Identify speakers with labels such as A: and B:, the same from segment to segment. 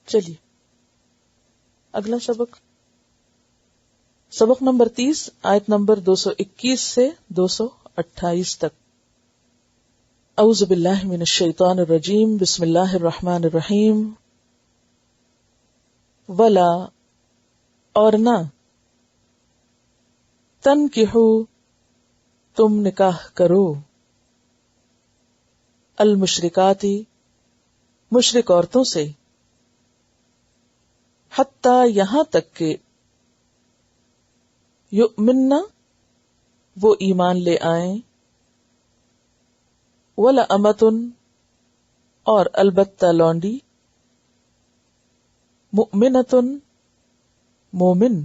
A: چلیے اگلا سبق نمبر 30، آیت نمبر 221 سے 228 تک۔ اعوذ باللہ من الشیطان الرجیم، بسم اللہ الرحمن الرحیم۔ ولا اور نہ، تنکحو تم نکاح کرو، المشرکاتی مشرک عورتوں سے، حتی یہاں تک کہ یؤمننا وہ ایمان لے آئیں، ولامۃ اور البتہ لونڈی، مؤمنۃ مومن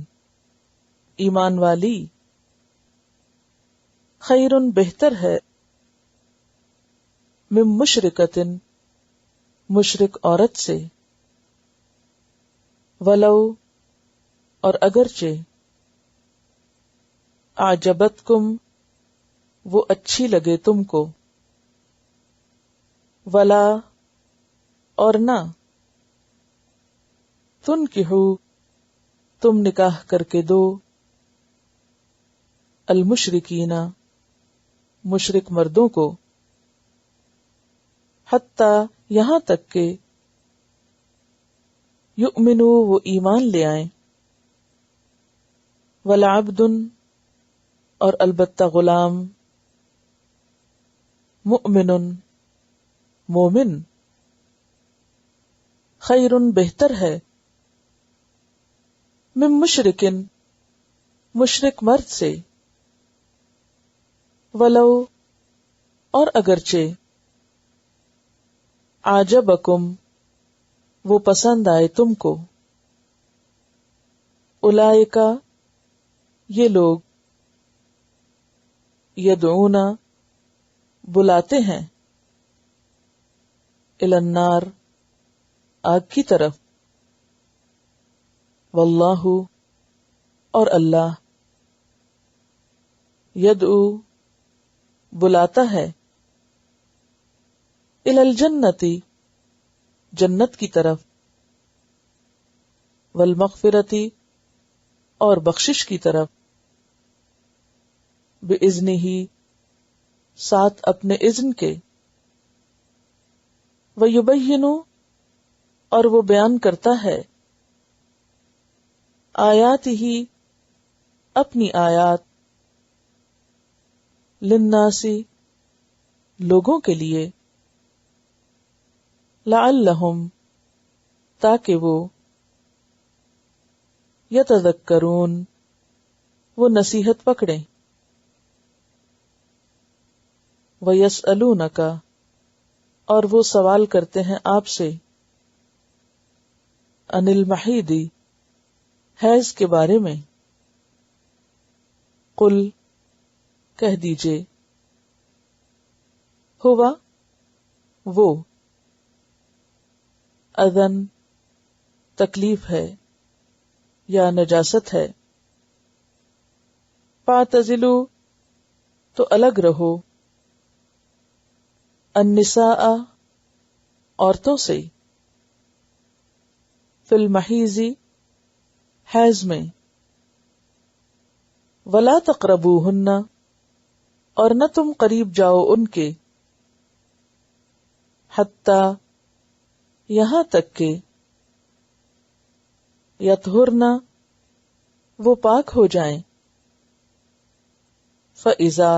A: ایمان والی، خیر بہتر ہے، من مشرکۃ مشرک عورت سے، ولو اور اگرچہ، اعجبتکم وہ اچھی لگے تم کو، ولا اور نہ، تنکحو تم نکاح کر کے دو، المشرکین مشرک مردوں کو، حتی یہاں تک کہ یؤمنو وہ ایمان لے آئیں، ولعبد اور البتہ غلام، مؤمن مومن، خیر بہتر ہے، من مشرکن مشرک مرد سے، ولو اور اگرچہ، اعجبکم وہ پسند آئے تم کو، اولئک یہ لوگ، یدعون بلاتے ہیں، الی النار آگ کی طرف، واللہ اور اللہ، یدعو بلاتا ہے، الی الجنتی جنت کی طرف، والمغفرتی اور بخشش کی طرف، بِإِذْنِهِ ساتھ اپنے اذن کے، وَيُبَيِّنُ اور وہ بیان کرتا ہے، آیاتہ اپنی آیات، للناس لوگوں کے لیے، لعلہم تاکہ وہ، یتذکرون وہ نصیحت پکڑیں، وَيَسْأَلُونَكَ اور وہ سوال کرتے ہیں آپ سے، عن المحیض حیض کے بارے میں، قل کہہ دیجئے، ہوا وہ، اذن تکلیف ہے یا نجاست ہے، فاعتزلوا تو الگ رہو، النساء عورتوں سے، فی المحیض حیض میں، ولا تقربوہن اور نہ تم قریب جاؤ ان کے، حتی یہاں تک کہ، یطہرن وہ پاک ہو جائیں، فَإِذَا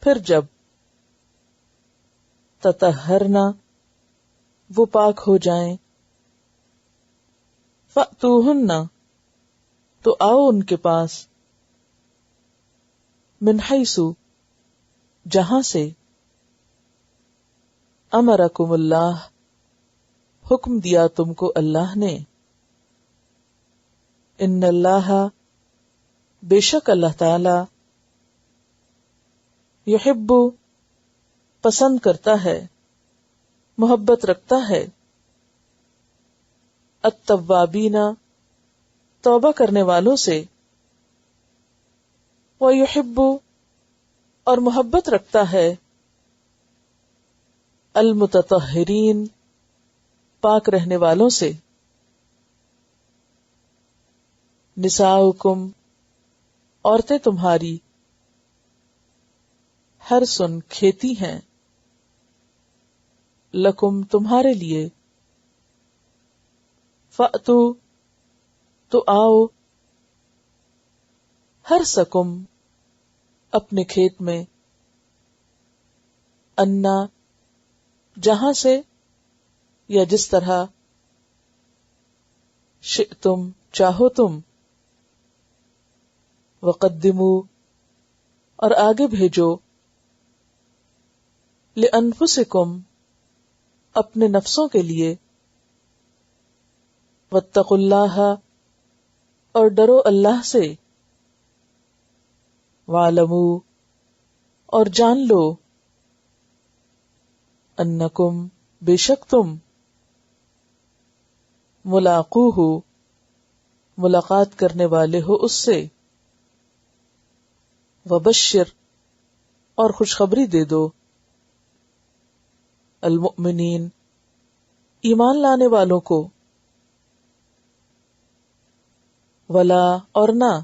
A: پھر جب، تطہرن وہ پاک ہو جائیں، فَأْتُوهُنَّ تو آؤ ان کے پاس، من حیث جہاں سے، امرکم اللہ حکم دیا تم کو اللہ نے، ان اللہ بے شک اللہ تعالی، یحب پسند کرتا ہے، محبت رکھتا ہے، التوابین توبہ کرنے والوں سے، وَيُحِبُّ اور محبت رکھتا ہے، المتطہرین پاک رہنے والوں سے. نساؤکم عورتیں تمہاری حرثن کھیتی ہیں. لکم تمہارے لیے. فأتو تو آؤ. حرثکم اپنے کھیت میں. انا جہاں سے یا جس طرح. شئتم چاہو تم. وقدموا اور آگے بھیجو. لأنفسکم اپنے نفسوں کے لیے. واتقوا اللہ اور ڈرو اللہ سے. وَاعْلَمُوا اور جان لو. انکم بے شک تم. ملاقوہ ملاقات کرنے والے ہو اس سے. وبشر اور خوشخبری دے دو. المؤمنین ایمان لانے والوں کو. ولا اور نہ.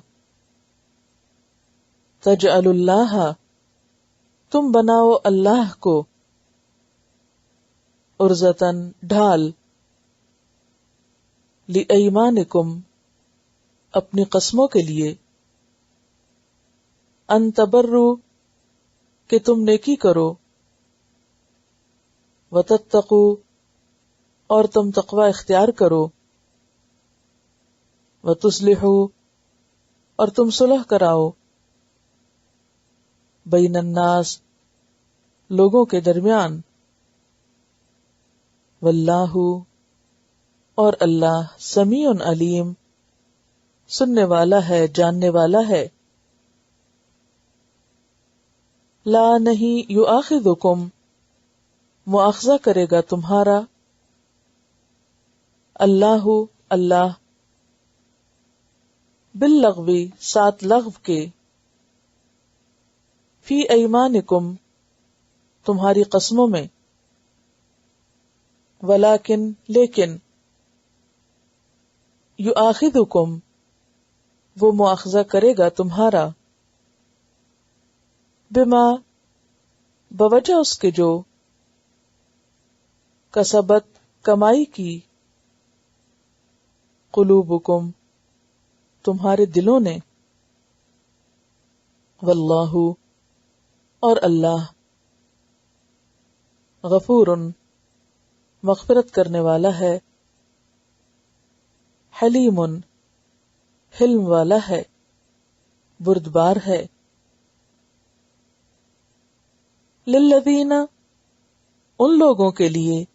A: تجعل اللہ تم بناؤ اللہ کو. عرضتاً ڈھال. لایمانکم اپنی قسموں کے لیے. ان تبروا کہ تم نیکی کرو. وتتقوا اور تم تقوی اختیار کرو. وتصلحوا اور تم صلح کراؤ. بین الناس لوگوں کے درمیان. واللہ اور اللہ سمیع علیم سننے والا ہے جاننے والا ہے. لا نہیں یؤاخذکم مؤاخذہ کرے گا تمہارا. اللہ اللہ باللغو ساتھ لغو کے. فی ایمانکم تمہاری قسموں میں. ولیکن لیکن. یؤاخذکم وہ مؤاخذہ کرے گا تمہارا. بما بوجہ اس کے جو. کسبت کمائی کی. قلوبکم تمہارے دلوں نے. واللہ اور اللہ. غفور مغفرت کرنے والا ہے. حلیم حلم والا ہے. بردبار ہے. للذین ان لوگوں کے لیے.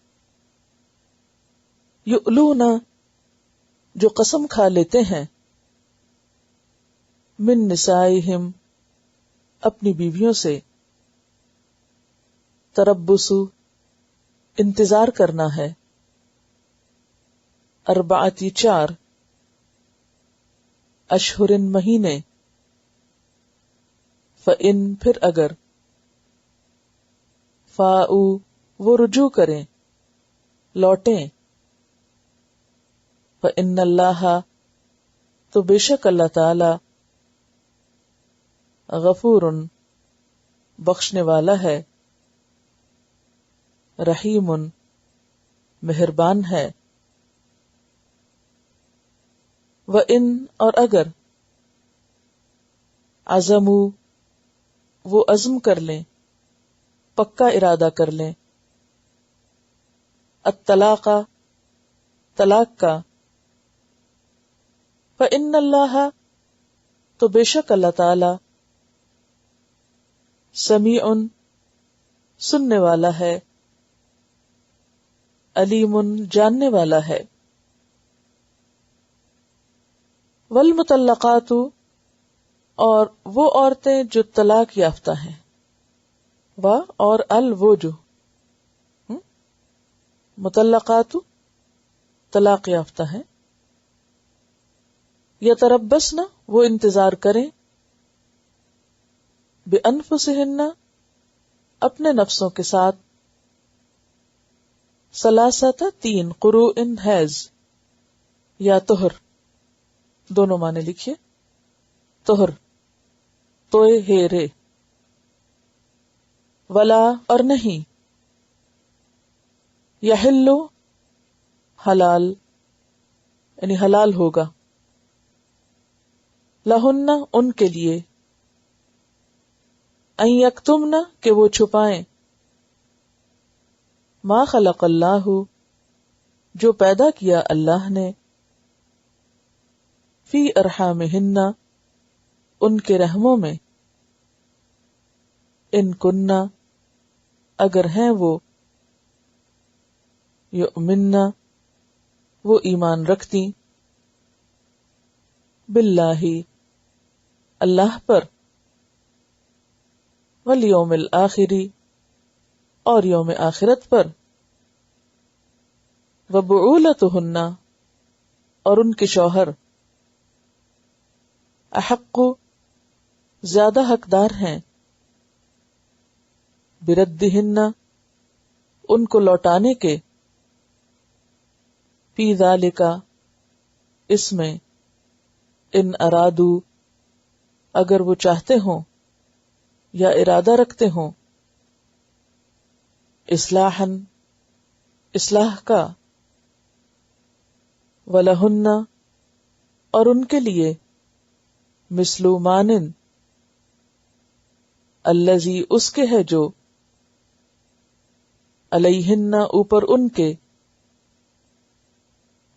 A: یؤلون جو قسم کھا لیتے ہیں. من نسائہم اپنی بیویوں سے. تربص انتظار کرنا ہے. اربعۃ 4. اشہر مہینے. فإن پھر اگر. فاؤ وہ رجوع کریں لوٹیں. فإن اللہ تو بے شک اللہ تعالی. غفور بخشنے والا ہے. رحیم مہربان ہے. وإن اور اگر. عزموا وہ عزم کر لیں پکا ارادہ کر لیں. الطلاق طلاق کا. فإن اللہ تو بے شک اللہ تعالی. سمیع سننے والا ہے. علیم جاننے والا ہے. والمطلقات اور وہ عورتیں جو طلاق یافتہ ہیں. و اور ال وہ جو. مطلقات طلاق یافتہ ہیں. یتربصن وہ انتظار کریں. بانفسہن اپنے نفسوں کے ساتھ. سلاستا 3 قروء حیض یا طہر، دونوں معنی لکھیے. طہر توئے ہیرے. ولا اور نہیں. یحلو حلال یعنی حلال ہوگا. لہن ان کے لیے. ان یکتمن کہ وہ چھپائیں. ما خلق اللہ جو پیدا کیا اللہ نے. فی ارحامہن ان کے رحموں میں. ان کننا اگر ہیں وہ. یؤمننا وہ ایمان رکھتی. باللہ اللہ پر. والیوم الآخری اور یوم آخرت پر. وبعولتہن اور ان کے شوہر. احق زیادہ حقدار ہیں. بردہن ان کو لوٹانے کے. فی ذالک اس میں. ان ارادو اگر وہ چاہتے ہوں یا ارادہ رکھتے ہوں. اصلاحاً اصلاح کا. ولہن اور ان کے لیے. مثل مانن الذی اس کے ہے جو. علیہن اوپر ان کے.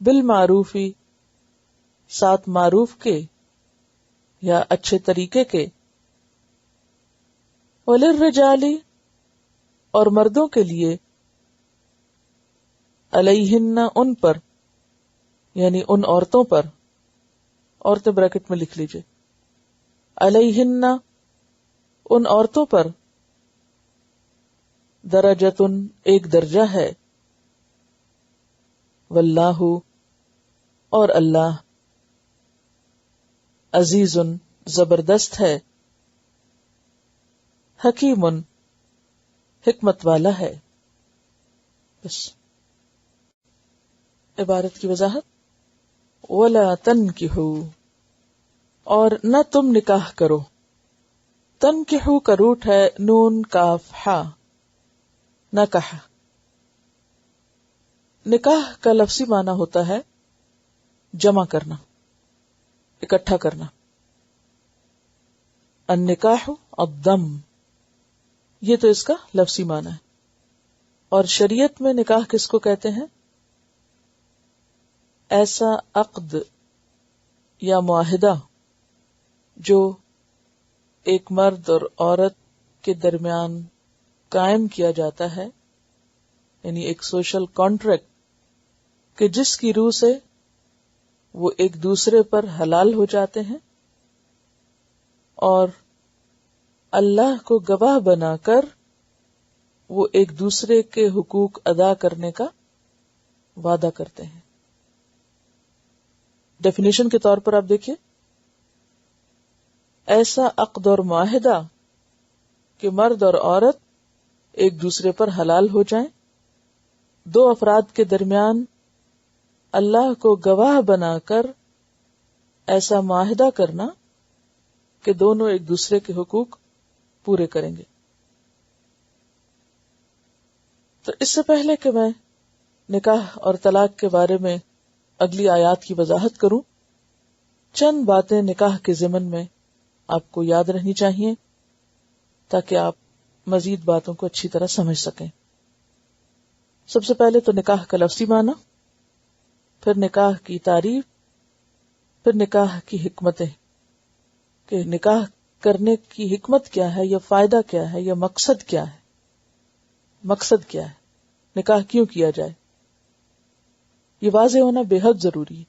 A: بالمعروفی ساتھ معروف کے یا اچھے طریقے کے. وللرجال اور مردوں کے لیے. علیہن ان پر یعنی ان عورتوں پر. عورتیں بریکٹ میں لکھ لیجئے. علیہن ان عورتوں پر. درجتن ایک درجہ ہے. واللہ اور اللہ. عزیز زبردست ہے. حکیم حکمت والا ہے. بس عبارت کی وضاحت. ولا تنکحوا اور نہ تم نکاح کرو. تنکحوا کا روٹ ہے نون کاف ہا. نکاح نکاح کا لفظی معنی ہوتا ہے جمع کرنا، اکٹھا کرنا. النکاح الضم یہ تو اس کا لفظی معنی ہے. اور شریعت میں نکاح کس کو کہتے ہیں؟ ایسا عقد یا معاہدہ جو ایک مرد اور عورت کے درمیان قائم کیا جاتا ہے، یعنی ایک سوشل کانٹریکٹ کہ جس کی روح سے وہ ایک دوسرے پر حلال ہو جاتے ہیں اور اللہ کو گواہ بنا کر وہ ایک دوسرے کے حقوق ادا کرنے کا وعدہ کرتے ہیں. ڈیفینیشن کے طور پر آپ دیکھیے، ایسا عقد اور معاہدہ کہ مرد اور عورت ایک دوسرے پر حلال ہو جائیں، دو افراد کے درمیان اللہ کو گواہ بنا کر ایسا معاہدہ کرنا کہ دونوں ایک دوسرے کے حقوق پورے کریں گے. تو اس سے پہلے کہ میں نکاح اور طلاق کے بارے میں اگلی آیات کی وضاحت کروں، چند باتیں نکاح کے ضمن میں آپ کو یاد رہنی چاہیے تاکہ آپ مزید باتوں کو اچھی طرح سمجھ سکیں. سب سے پہلے تو نکاح کا لفظی معنی، پھر نکاح کی تعریف، پھر نکاح کی حکمتیں کہ نکاح کرنے کی حکمت کیا ہے یا فائدہ کیا ہے یا مقصد کیا ہے. مقصد کیا ہے، نکاح کیوں کیا جائے، یہ واضح ہونا بے حد ضروری ہے.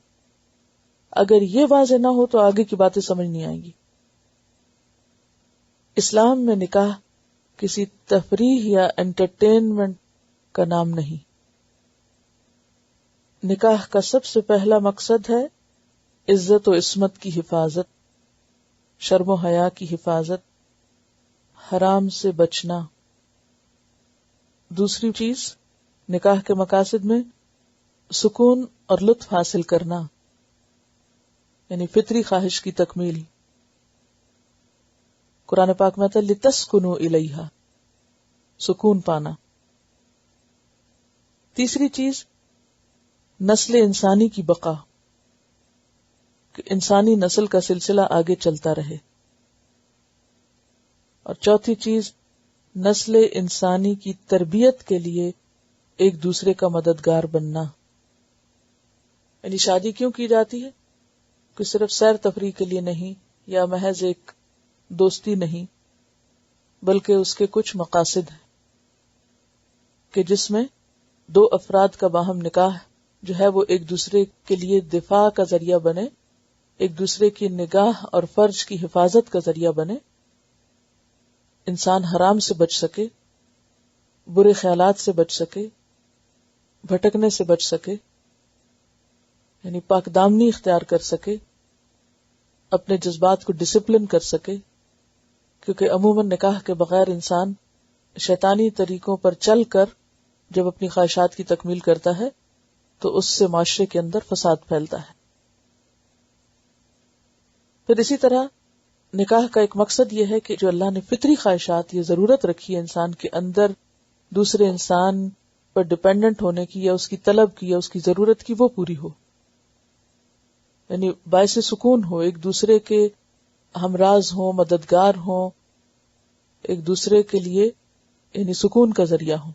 A: اگر یہ واضح نہ ہو تو آگے کی باتیں سمجھ نہیں آئیں گی. اسلام میں نکاح کسی تفریح یا انٹرٹینمنٹ کا نام نہیں. نکاح کا سب سے پہلا مقصد ہے عزت و عصمت کی حفاظت، شرم و حیا کی حفاظت، حرام سے بچنا. دوسری چیز نکاح کے مقاصد میں سکون اور لطف حاصل کرنا، یعنی فطری خواہش کی تکمیل. قرآن پاک میں آتا ہے لِتَسْكُنُوا إِلَيْهَا، سکون پانا. تیسری چیز نسل انسانی کی بقا، کہ انسانی نسل کا سلسلہ آگے چلتا رہے. اور چوتھی چیز نسل انسانی کی تربیت کے لیے ایک دوسرے کا مددگار بننا. یعنی شادی کیوں کی جاتی ہے؟ کہ صرف سیر تفریح کے لیے نہیں یا محض ایک دوستی نہیں، بلکہ اس کے کچھ مقاصد ہیں کہ جس میں دو افراد کا باہم نکاح جو ہے وہ ایک دوسرے کے لیے دفاع کا ذریعہ بنے، ایک دوسرے کی نگاہ اور فرج کی حفاظت کا ذریعہ بنے، انسان حرام سے بچ سکے، برے خیالات سے بچ سکے، بھٹکنے سے بچ سکے، یعنی پاک دامنی اختیار کر سکے، اپنے جذبات کو ڈسپلن کر سکے. کیونکہ عموماً نکاح کے بغیر انسان شیطانی طریقوں پر چل کر جب اپنی خواہشات کی تکمیل کرتا ہے تو اس سے معاشرے کے اندر فساد پھیلتا ہے. پھر اسی طرح نکاح کا ایک مقصد یہ ہے کہ جو اللہ نے فطری خواہشات، یہ ضرورت رکھی ہے انسان کے اندر دوسرے انسان پر ڈپینڈنٹ ہونے کی یا اس کی طلب کی یا اس کی ضرورت کی، وہ پوری ہو. یعنی باعث سکون ہو، ایک دوسرے کے ہمراز ہوں، مددگار ہوں، ایک دوسرے کے لیے یعنی سکون کا ذریعہ ہوں.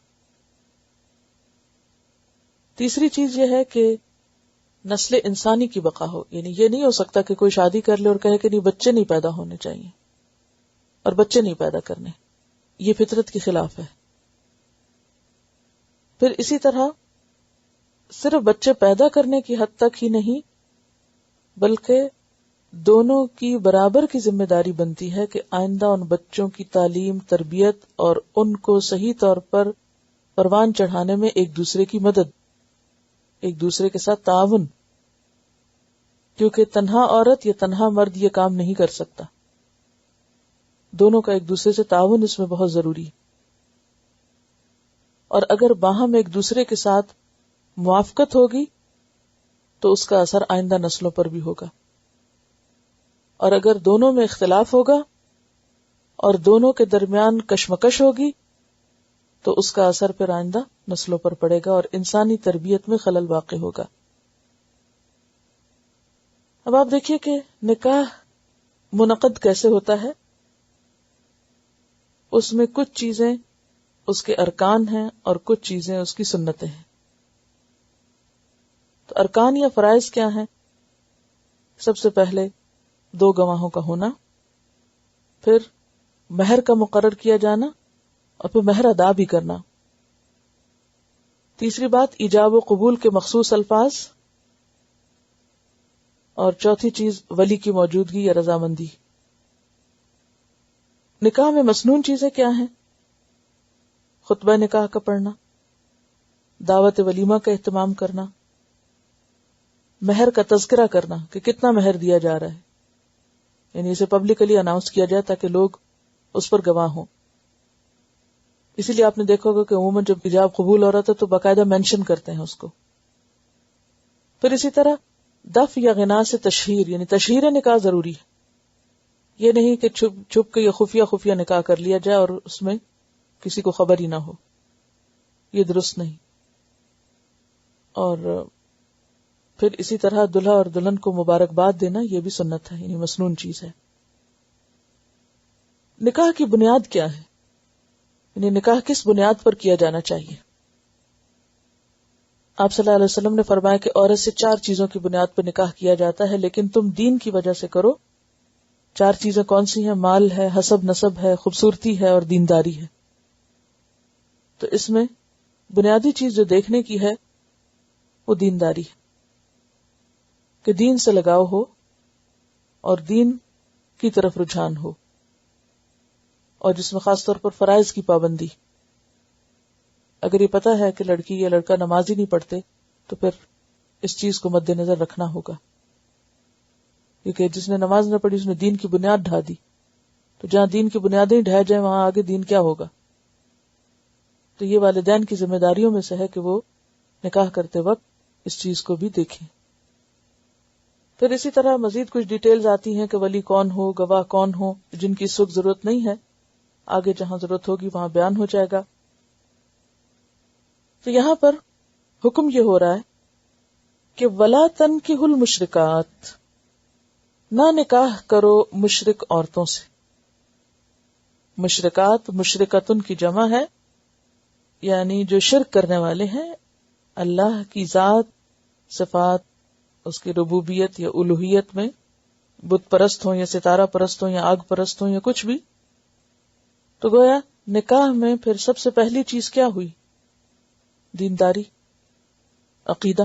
A: تیسری چیز یہ ہے کہ نسل انسانی کی بقا ہو. یعنی یہ نہیں ہو سکتا کہ کوئی شادی کر لے اور کہے کہ نہیں بچے نہیں پیدا ہونے چاہیے اور بچے نہیں پیدا کرنے، یہ فطرت کے خلاف ہے. پھر اسی طرح صرف بچے پیدا کرنے کی حد تک ہی نہیں بلکہ دونوں کی برابر کی ذمہ داری بنتی ہے کہ آئندہ ان بچوں کی تعلیم، تربیت اور ان کو صحیح طور پر پروان چڑھانے میں ایک دوسرے کی مدد، ایک دوسرے کے ساتھ تعاون. کیونکہ تنہا عورت یا تنہا مرد یہ کام نہیں کر سکتا، دونوں کا ایک دوسرے سے تعاون اس میں بہت ضروری ہے. اور اگر باہم ایک دوسرے کے ساتھ موافقت ہوگی تو اس کا اثر آئندہ نسلوں پر بھی ہوگا، اور اگر دونوں میں اختلاف ہوگا اور دونوں کے درمیان کشمکش ہوگی تو اس کا اثر پھر آئندہ نسلوں پر پڑے گا اور انسانی تربیت میں خلل واقع ہوگا. اب آپ دیکھیے کہ نکاح منعقد کیسے ہوتا ہے. اس میں کچھ چیزیں اس کے ارکان ہیں اور کچھ چیزیں اس کی سنتیں ہیں. تو ارکان یا فرائض کیا ہیں؟ سب سے پہلے دو گواہوں کا ہونا، پھر مہر کا مقرر کیا جانا اور پھر مہر ادا بھی کرنا. تیسری بات ایجاب و قبول کے مخصوص الفاظ، اور چوتھی چیز ولی کی موجودگی یا رضامندی. نکاح میں مسنون چیزیں کیا ہیں؟ خطبہ نکاح کا پڑھنا، دعوت ولیمہ کا اہتمام کرنا، مہر کا تذکرہ کرنا کہ کتنا مہر دیا جا رہا ہے، یعنی اسے پبلکلی اناؤنس کیا جائے تاکہ لوگ اس پر گواہ ہوں. اسی لیے آپ نے دیکھا ہوگا کہ عموماً جب ایجاب قبول ہو رہا تھا تو باقاعدہ مینشن کرتے ہیں اس کو. پھر اسی طرح دف یا غنا سے تشہیر، یعنی تشہیر نکاح ضروری ہے. یہ نہیں کہ چھپ چھپ کے یا خفیہ نکاح کر لیا جائے اور اس میں کسی کو خبر ہی نہ ہو، یہ درست نہیں. اور پھر اسی طرح دلہا اور دلہن کو مبارکباد دینا یہ بھی سنت ہے، یعنی مسنون چیز ہے. نکاح کی بنیاد کیا ہے؟ یعنی نکاح کس بنیاد پر کیا جانا چاہیے؟ آپ صلی اللہ علیہ وسلم نے فرمایا کہ عورت سے 4 چیزوں کی بنیاد پر نکاح کیا جاتا ہے، لیکن تم دین کی وجہ سے کرو. 4 چیزیں کون سی ہیں؟ مال ہے، حسب نسب ہے، خوبصورتی ہے اور دینداری ہے. تو اس میں بنیادی چیز جو دیکھنے کی ہے وہ دینداری ہے، کہ دین سے لگاؤ ہو اور دین کی طرف رجحان ہو، اور جس میں خاص طور پر فرائض کی پابندی. اگر یہ پتہ ہے کہ لڑکی یا لڑکا نماز ہی نہیں پڑھتے تو پھر اس چیز کو مد نظر رکھنا ہوگا، کیونکہ جس نے نماز نہ پڑھی اس نے دین کی بنیاد ڈھا دی. تو جہاں دین کی بنیادیں ڈھہ جائیں وہاں آگے دین کیا ہوگا؟ تو یہ والدین کی ذمہ داریوں میں سے ہے کہ وہ نکاح کرتے وقت اس چیز کو بھی دیکھیں. پھر اسی طرح مزید کچھ ڈیٹیلز آتی ہیں کہ ولی کون ہو، گواہ کون ہو، جن کی اس وقت ضرورت نہیں ہے، آگے جہاں ضرورت ہوگی وہاں بیان ہو جائے گا. تو یہاں پر حکم یہ ہو رہا ہے کہ ولا تنکحوا المشرکات، نہ نکاح کرو مشرک عورتوں سے. مشرکات مشرکتن کی جمع ہے، یعنی جو شرک کرنے والے ہیں اللہ کی ذات، صفات، اس کی ربوبیت یا الوہیت میں، بت پرست ہوں یا ستارہ پرست ہوں یا آگ پرست ہوں یا کچھ بھی. تو گویا نکاح میں پھر سب سے پہلی چیز کیا ہوئی؟ دینداری، عقیدہ،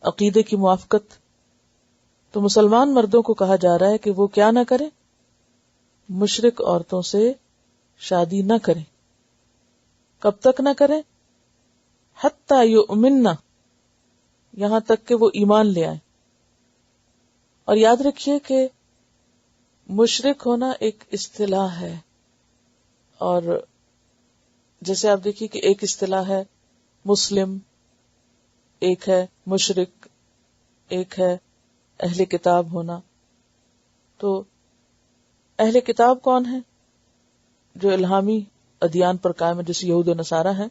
A: عقیدے کی موافقت. تو مسلمان مردوں کو کہا جا رہا ہے کہ وہ کیا نہ کریں؟ مشرک عورتوں سے شادی نہ کریں. کب تک نہ کریں؟ حتی یؤمنن، یہاں تک کہ وہ ایمان لے آئیں. اور یاد رکھیے کہ مشرک ہونا ایک اصطلاح ہے، اور جیسے آپ دیکھیے کہ ایک اصطلاح ہے مسلم، ایک ہے مشرک، ایک ہے اہل کتاب ہونا. تو اہل کتاب کون ہے؟ جو الہامی ادیان پر قائم ہے، جیسے یہود و نصارہ ہیں.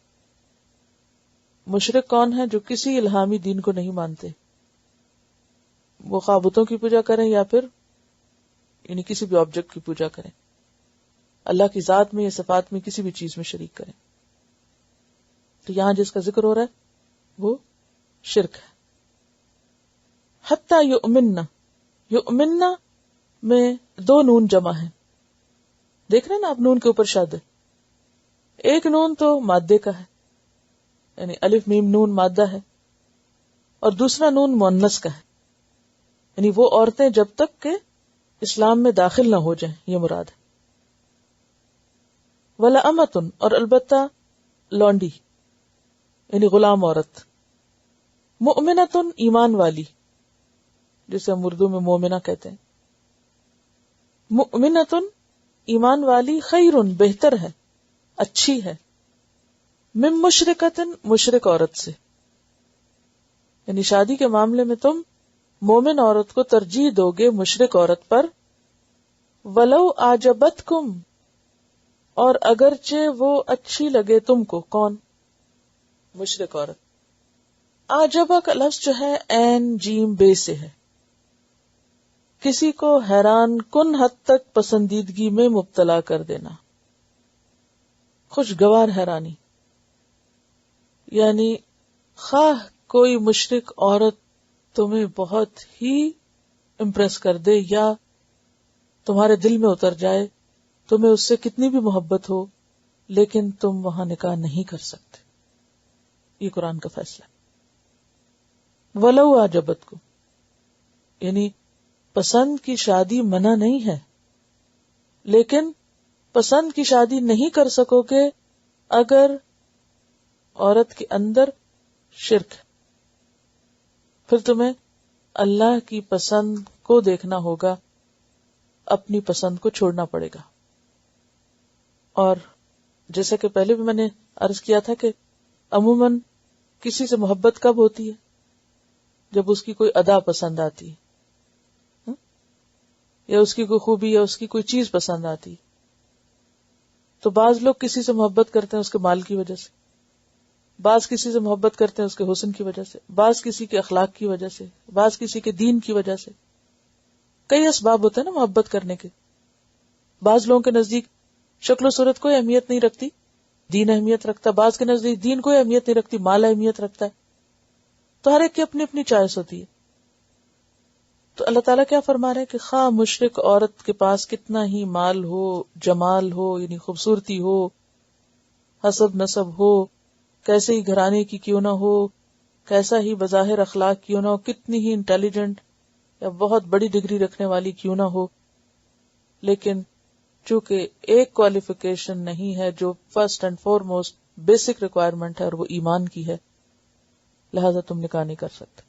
A: مشرک کون ہے؟ جو کسی الہامی دین کو نہیں مانتے، وہ خواہ بتوں کی پوجا کریں یا پھر یعنی کسی بھی آبجیکٹ کی پوجا کریں، اللہ کی ذات میں یا صفات میں کسی بھی چیز میں شریک کریں. تو یہاں جس کا ذکر ہو رہا ہے وہ شرک ہے. حتی یؤمنن، یؤمنن میں دو نون جمع ہیں. دیکھ رہے ہیں نا آپ، نون کے اوپر شد. ایک نون تو مادے کا ہے، یعنی الف میم نون مادہ ہے، اور دوسرا نون مؤنث کا ہے، یعنی وہ عورتیں جب تک کہ اسلام میں داخل نہ ہو جائیں، یہ مراد ہے. ولا امتن، اور البتہ لونڈی یعنی غلام عورت. مؤمنتن، ایمان والی، جسے ہم اردو میں مومنہ کہتے ہیں. مؤمنتن، ایمان والی، خیرن، بہتر ہے، اچھی ہے، من مشرکتن، مشرک عورت سے. یعنی شادی کے معاملے میں تم مومن عورت کو ترجیح دو گے مشرک عورت پر. ولو اعجبتکم، اور اگرچہ وہ اچھی لگے تم کو. کون؟ مشرک عورت. اعجبہ کا لفظ جو ہے عین جیم بے سے ہے، کسی کو حیران کن حد تک پسندیدگی میں مبتلا کر دینا، خوشگوار حیرانی. یعنی خواہ کوئی مشرک عورت تمہیں بہت ہی امپریس کر دے یا تمہارے دل میں اتر جائے، تمہیں اس سے کتنی بھی محبت ہو، لیکن تم وہاں نکاح نہیں کر سکتے. یہ قرآن کا فیصلہ ہے. ولو اعجبتکم، یعنی پسند کی شادی منع نہیں ہے، لیکن پسند کی شادی نہیں کر سکو گے اگر عورت کے اندر شرک ہے. پھر تمہیں اللہ کی پسند کو دیکھنا ہوگا، اپنی پسند کو چھوڑنا پڑے گا. اور جیسا کہ پہلے بھی میں نے عرض کیا تھا کہ عموماً کسی سے محبت کب ہوتی ہے؟ جب اس کی کوئی ادا پسند آتی ہے، یا اس کی کوئی خوبی یا اس کی کوئی چیز پسند آتی. تو بعض لوگ کسی سے محبت کرتے ہیں اس کے مال کی وجہ سے، بعض کسی سے محبت کرتے ہیں اس کے حسن کی وجہ سے، بعض کسی کے اخلاق کی وجہ سے، بعض کسی کے دین کی وجہ سے. کئی اسباب ہوتے ہیں نا محبت کرنے کے. بعض لوگوں کے نزدیک شکل و صورت کوئی اہمیت نہیں رکھتی، دین اہمیت رکھتا. بعض کے نزدیک دین کوئی اہمیت نہیں رکھتی، مال اہمیت رکھتا ہے. تو ہر ایک کی اپنی اپنی چوائس ہوتی ہے. تو اللہ تعالیٰ کیا فرما رہے ہیں کہ خواہ مشرک عورت کے پاس کتنا ہی مال ہو، جمال ہو یعنی خوبصورتی ہو، حسب نسب ہو، کیسے ہی گھرانے کی کیوں نہ ہو، کیسا ہی بظاہر اخلاق کیوں نہ ہو، کتنی ہی انٹیلیجنٹ یا بہت بڑی ڈگری رکھنے والی کیوں نہ ہو، لیکن چونکہ ایک کوالیفیکیشن نہیں ہے جو first and foremost basic requirement ہے، اور وہ ایمان کی ہے، لہذا تم نکاح نہیں کر سکتے،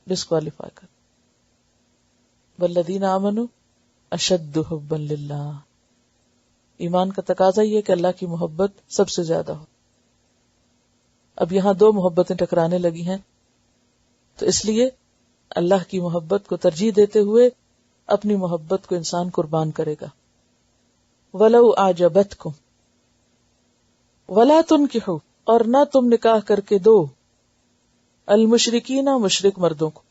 A: ڈسکوالیفائی کر. والذین آمنوا اشد حبا للہ، ایمان کا تقاضا یہ ہے کہ اللہ کی محبت سب سے زیادہ ہو. اب یہاں دو محبتیں ٹکرانے لگی ہیں، تو اس لیے اللہ کی محبت کو ترجیح دیتے ہوئے اپنی محبت کو انسان قربان کرے گا. وَلَوْ أَعْجَبَتْكُمْ وَلَا تُنْكِحُوا، اور نہ تم نکاح کر کے دو المشرکین، مشرک مردوں کو.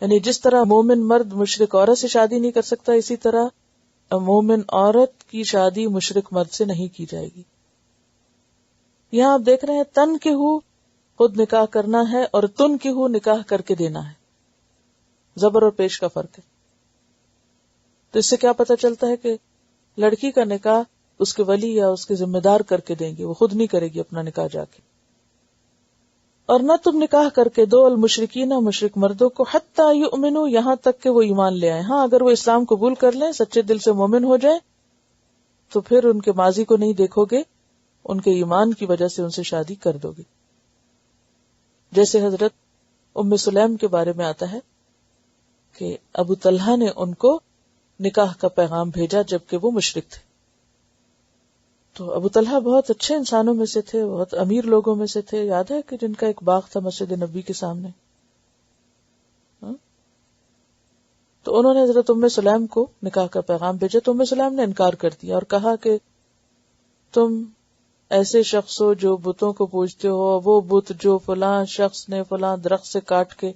A: یعنی جس طرح مومن مرد مشرک عورت سے شادی نہیں کر سکتا، اسی طرح مومن عورت کی شادی مشرک مرد سے نہیں کی جائے گی. یہاں آپ دیکھ رہے ہیں تن کے ہو خود نکاح کرنا ہے اور تن کے ہو نکاح کر کے دینا ہے. زبر اور پیش کا فرق ہے. تو اس سے کیا پتہ چلتا ہے کہ لڑکی کا نکاح اس کے ولی یا اس کے ذمہ دار کر کے دیں گے، وہ خود نہیں کرے گی اپنا نکاح جا کے. اور نہ تم نکاح کر کے دو المشرکین، مشرک مردوں کو، حتی یؤمنوا، یہاں تک کہ وہ ایمان لے آئیں. ہاں اگر وہ اسلام قبول کر لیں، سچے دل سے مومن ہو جائیں، تو پھر ان کے ماضی کو نہیں دیکھو گے، ان کے ایمان کی وجہ سے ان سے شادی کر دو گے. جیسے حضرت ام سلیم کے بارے میں آتا ہے کہ ابو طلحہ نے ان کو نکاح کا پیغام بھیجا جبکہ وہ مشرک تھے. تو ابو طلحہ بہت اچھے انسانوں میں سے تھے، بہت امیر لوگوں میں سے تھے. یاد ہے کہ جن کا ایک باغ تھا مسجد نبی کے سامنے. تو انہوں نے حضرت ام سلیم کو نکاح کا پیغام بھیجا تو ام سلیم نے انکار کر دیا اور کہا کہ تم ایسے شخص ہو جو بتوں کو پوجتے ہو، وہ بت جو فلاں شخص نے فلاں درخت سے کاٹ کے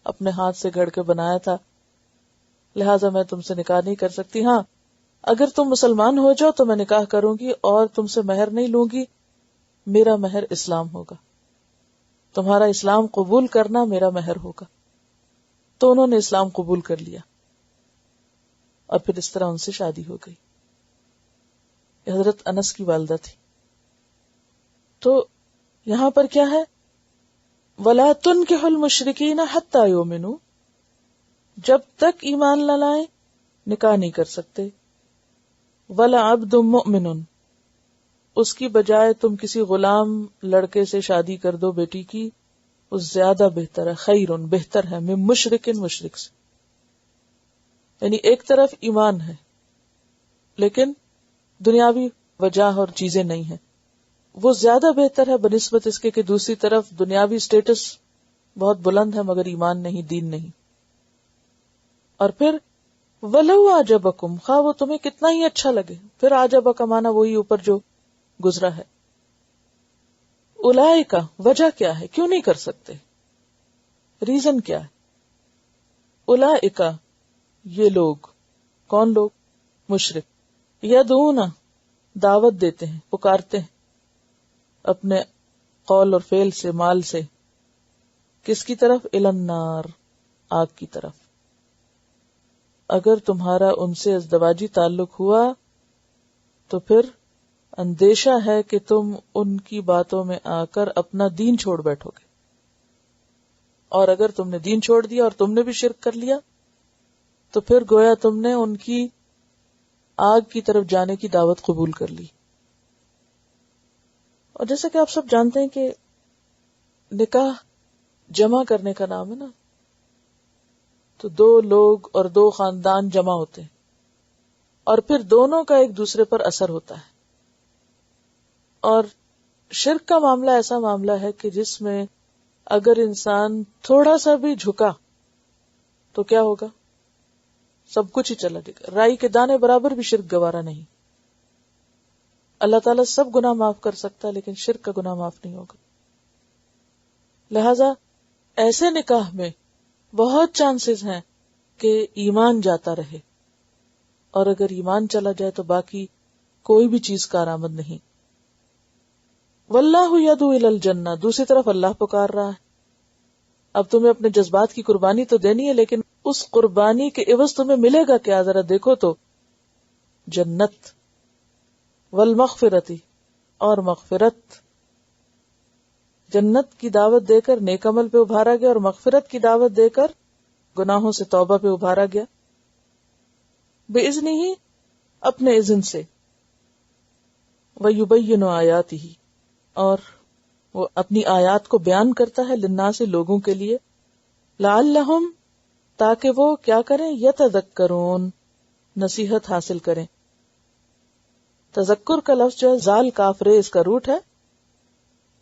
A: اپنے ہاتھ سے گھڑ کے بنایا تھا، لہٰذا میں تم سے نکاح نہیں کر سکتی. ہاں اگر تم مسلمان ہو جاؤ تو میں نکاح کروں گی اور تم سے مہر نہیں لوں گی، میرا مہر اسلام ہوگا، تمہارا اسلام قبول کرنا میرا مہر ہوگا. تو انہوں نے اسلام قبول کر لیا اور پھر اس طرح ان سے شادی ہو گئی. حضرت انس کی والدہ تھی. تو یہاں پر کیا ہے؟ وَلَا تُنْكِحُوا الْمُشْرِكِينَ حَتَّى يُؤْمِنُوا، جب تک ایمان نہ لائیں نکاح نہیں کر سکتے. وَلَعَبْدٌ مُؤْمِنٌ، اس کی بجائے تم کسی غلام لڑکے سے شادی کر دو بیٹی کی، اس زیادہ بہتر ہے، خیرٌ بہتر ہے، من مشرکن، مشرک سے. یعنی ایک طرف ایمان ہے لیکن دنیاوی وجہ اور چیزیں نہیں ہیں، وہ زیادہ بہتر ہے بنسبت اس کے کہ دوسری طرف دنیاوی سٹیٹس بہت بلند ہے مگر ایمان نہیں، دین نہیں. اور پھر وَلَوْ أَعْجَبَكُمْ، خواہ وہ تمہیں کتنا ہی اچھا لگے. پھر عجبہ کا معنی وہی اوپر جو گزرا ہے. اولئک، وجہ کیا ہے، کیوں نہیں کر سکتے، ریزن کیا ہے؟ اولئک، یہ لوگ، کون لوگ؟ مشرک. یدعون، دعوت دیتے ہیں، پکارتے ہیں اپنے قول اور فعل سے، مال سے، کس کی طرف؟ الی النار، آگ کی طرف. اگر تمہارا ان سے ازدواجی تعلق ہوا تو پھر اندیشہ ہے کہ تم ان کی باتوں میں آ کر اپنا دین چھوڑ بیٹھو گے، اور اگر تم نے دین چھوڑ دیا اور تم نے بھی شرک کر لیا تو پھر گویا تم نے ان کی آگ کی طرف جانے کی دعوت قبول کر لی. اور جیسا کہ آپ سب جانتے ہیں کہ نکاح جمع کرنے کا نام ہے نا، تو دو لوگ اور دو خاندان جمع ہوتے ہیں اور پھر دونوں کا ایک دوسرے پر اثر ہوتا ہے. اور شرک کا معاملہ ایسا معاملہ ہے کہ جس میں اگر انسان تھوڑا سا بھی جھکا تو کیا ہوگا؟ سب کچھ ہی چلا جائے گا. رائی کے دانے برابر بھی شرک گوارا نہیں. اللہ تعالیٰ سب گناہ معاف کر سکتا ہے لیکن شرک کا گناہ معاف نہیں ہوگا. لہذا ایسے نکاح میں بہت چانسز ہیں کہ ایمان جاتا رہے، اور اگر ایمان چلا جائے تو باقی کوئی بھی چیز کارآمد نہیں. واللہ یدعو الی الجنہ، دوسری طرف اللہ پکار رہا ہے. اب تمہیں اپنے جذبات کی قربانی تو دینی ہے لیکن اس قربانی کے عوض تمہیں ملے گا کیا؟ ذرا دیکھو تو، جنت، والمغفرتی، اور مغفرت. جنت کی دعوت دے کر نیک عمل پہ ابھارا گیا اور مغفرت کی دعوت دے کر گناہوں سے توبہ پہ ابھارا گیا. بِإِذْنِهِ، اپنے اذن سے. وَيُبَيِّنُ آیاتہ، اور وہ اپنی آیات کو بیان کرتا ہے للناس، لوگوں کے لیے. لعلہم، تاکہ وہ کیا کریں؟ یتذکرون، نصیحت حاصل کریں. تذکر کا لفظ جو ہے زال کاف رے اس کا روٹ ہے.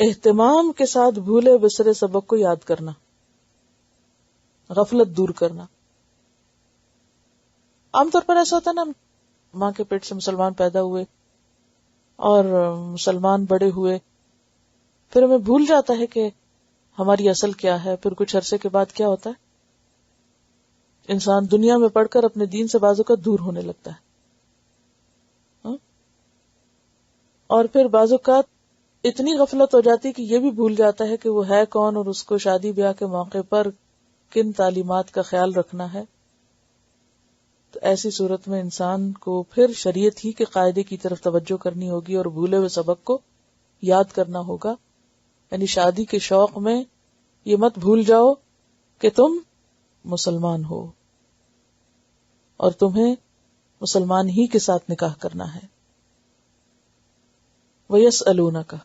A: اہتمام کے ساتھ بھولے بسرے سبق کو یاد کرنا، غفلت دور کرنا. عام طور پر ایسا ہوتا ہے نا، ماں کے پیٹ سے مسلمان پیدا ہوئے اور مسلمان بڑے ہوئے، پھر ہمیں بھول جاتا ہے کہ ہماری اصل کیا ہے. پھر کچھ عرصے کے بعد کیا ہوتا ہے، انسان دنیا میں پڑھ کر اپنے دین سے بعض اوقات دور ہونے لگتا ہے. اور پھر بعض اوقات اتنی غفلت ہو جاتی کہ یہ بھی بھول جاتا ہے کہ وہ ہے کون اور اس کو شادی بیاہ کے موقع پر کن تعلیمات کا خیال رکھنا ہے. تو ایسی صورت میں انسان کو پھر شریعت ہی کے قاعدے کی طرف توجہ کرنی ہوگی اور بھولے ہوئے سبق کو یاد کرنا ہوگا. یعنی شادی کے شوق میں یہ مت بھول جاؤ کہ تم مسلمان ہو اور تمہیں مسلمان ہی کے ساتھ نکاح کرنا ہے. وَيَسْأَلُونَكَ،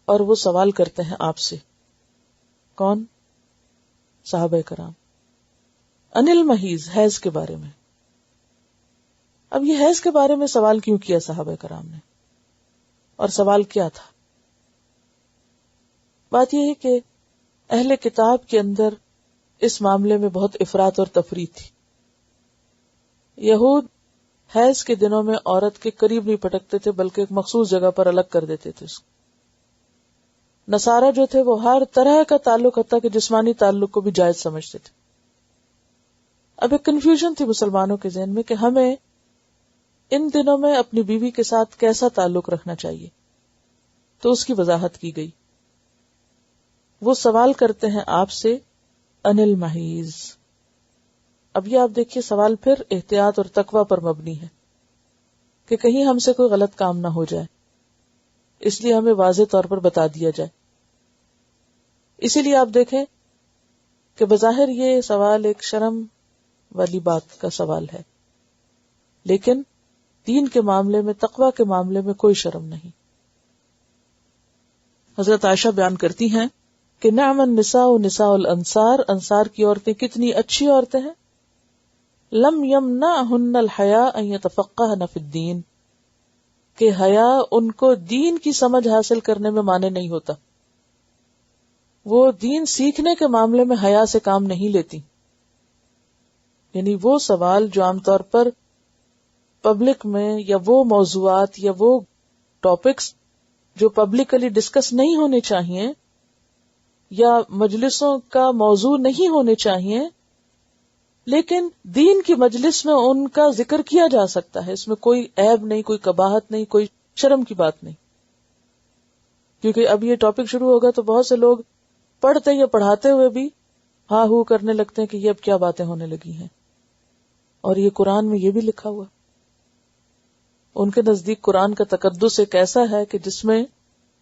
A: اور وہ سوال کرتے ہیں آپ سے. کون؟ صحابہ کرام. عن المحیض، حیض کے بارے میں. اب یہ حیض کے بارے میں سوال کیوں کیا صحابہ کرام نے، اور سوال کیا تھا؟ بات یہ ہے کہ اہل کتاب کے اندر اس معاملے میں بہت افراط اور تفریط تھی. یہود حیض کے دنوں میں عورت کے قریب نہیں پٹکتے تھے، بلکہ ایک مخصوص جگہ پر الگ کر دیتے تھے اس کو. نصارہ جو تھے وہ ہر طرح کا تعلق، حتیٰ کہ جسمانی تعلق کو بھی جائز سمجھتے تھے. اب ایک کنفیوژن تھی مسلمانوں کے ذہن میں کہ ہمیں ان دنوں میں اپنی بیوی کے ساتھ کیسا تعلق رکھنا چاہیے، تو اس کی وضاحت کی گئی. وہ سوال کرتے ہیں آپ سے عن المحیض. اب یہ آپ دیکھیے سوال پھر احتیاط اور تقوی پر مبنی ہے کہ کہیں ہم سے کوئی غلط کام نہ ہو جائے، اس لیے ہمیں واضح طور پر بتا دیا جائے. اسی لیے آپ دیکھیں کہ بظاہر یہ سوال ایک شرم والی بات کا سوال ہے، لیکن دین کے معاملے میں، تقوی کے معاملے میں کوئی شرم نہیں. حضرت عائشہ بیان کرتی ہیں کہ نعم النساء نساء الانصار، انصار کی عورتیں کتنی اچھی عورتیں ہیں. لم یمنعہن الحیاء ان یتفقہن فی الدین، کہ حیا ان کو دین کی سمجھ حاصل کرنے میں مانع نہیں ہوتا. وہ دین سیکھنے کے معاملے میں حیا سے کام نہیں لیتی. یعنی وہ سوال جو عام طور پر پبلک میں، یا وہ موضوعات یا وہ ٹاپکس جو پبلکلی ڈسکس نہیں ہونے چاہیے یا مجلسوں کا موضوع نہیں ہونے چاہیے، لیکن دین کی مجلس میں ان کا ذکر کیا جا سکتا ہے. اس میں کوئی عیب نہیں، کوئی قباحت نہیں، کوئی شرم کی بات نہیں. کیونکہ اب یہ ٹاپک شروع ہوگا تو بہت سے لوگ پڑھتے یا پڑھاتے ہوئے بھی ہاں ہو کرنے لگتے ہیں کہ یہ اب کیا باتیں ہونے لگی ہیں. اور یہ قرآن میں یہ بھی لکھا ہوا. ان کے نزدیک قرآن کا تقدس ایک ایسا ہے کہ جس میں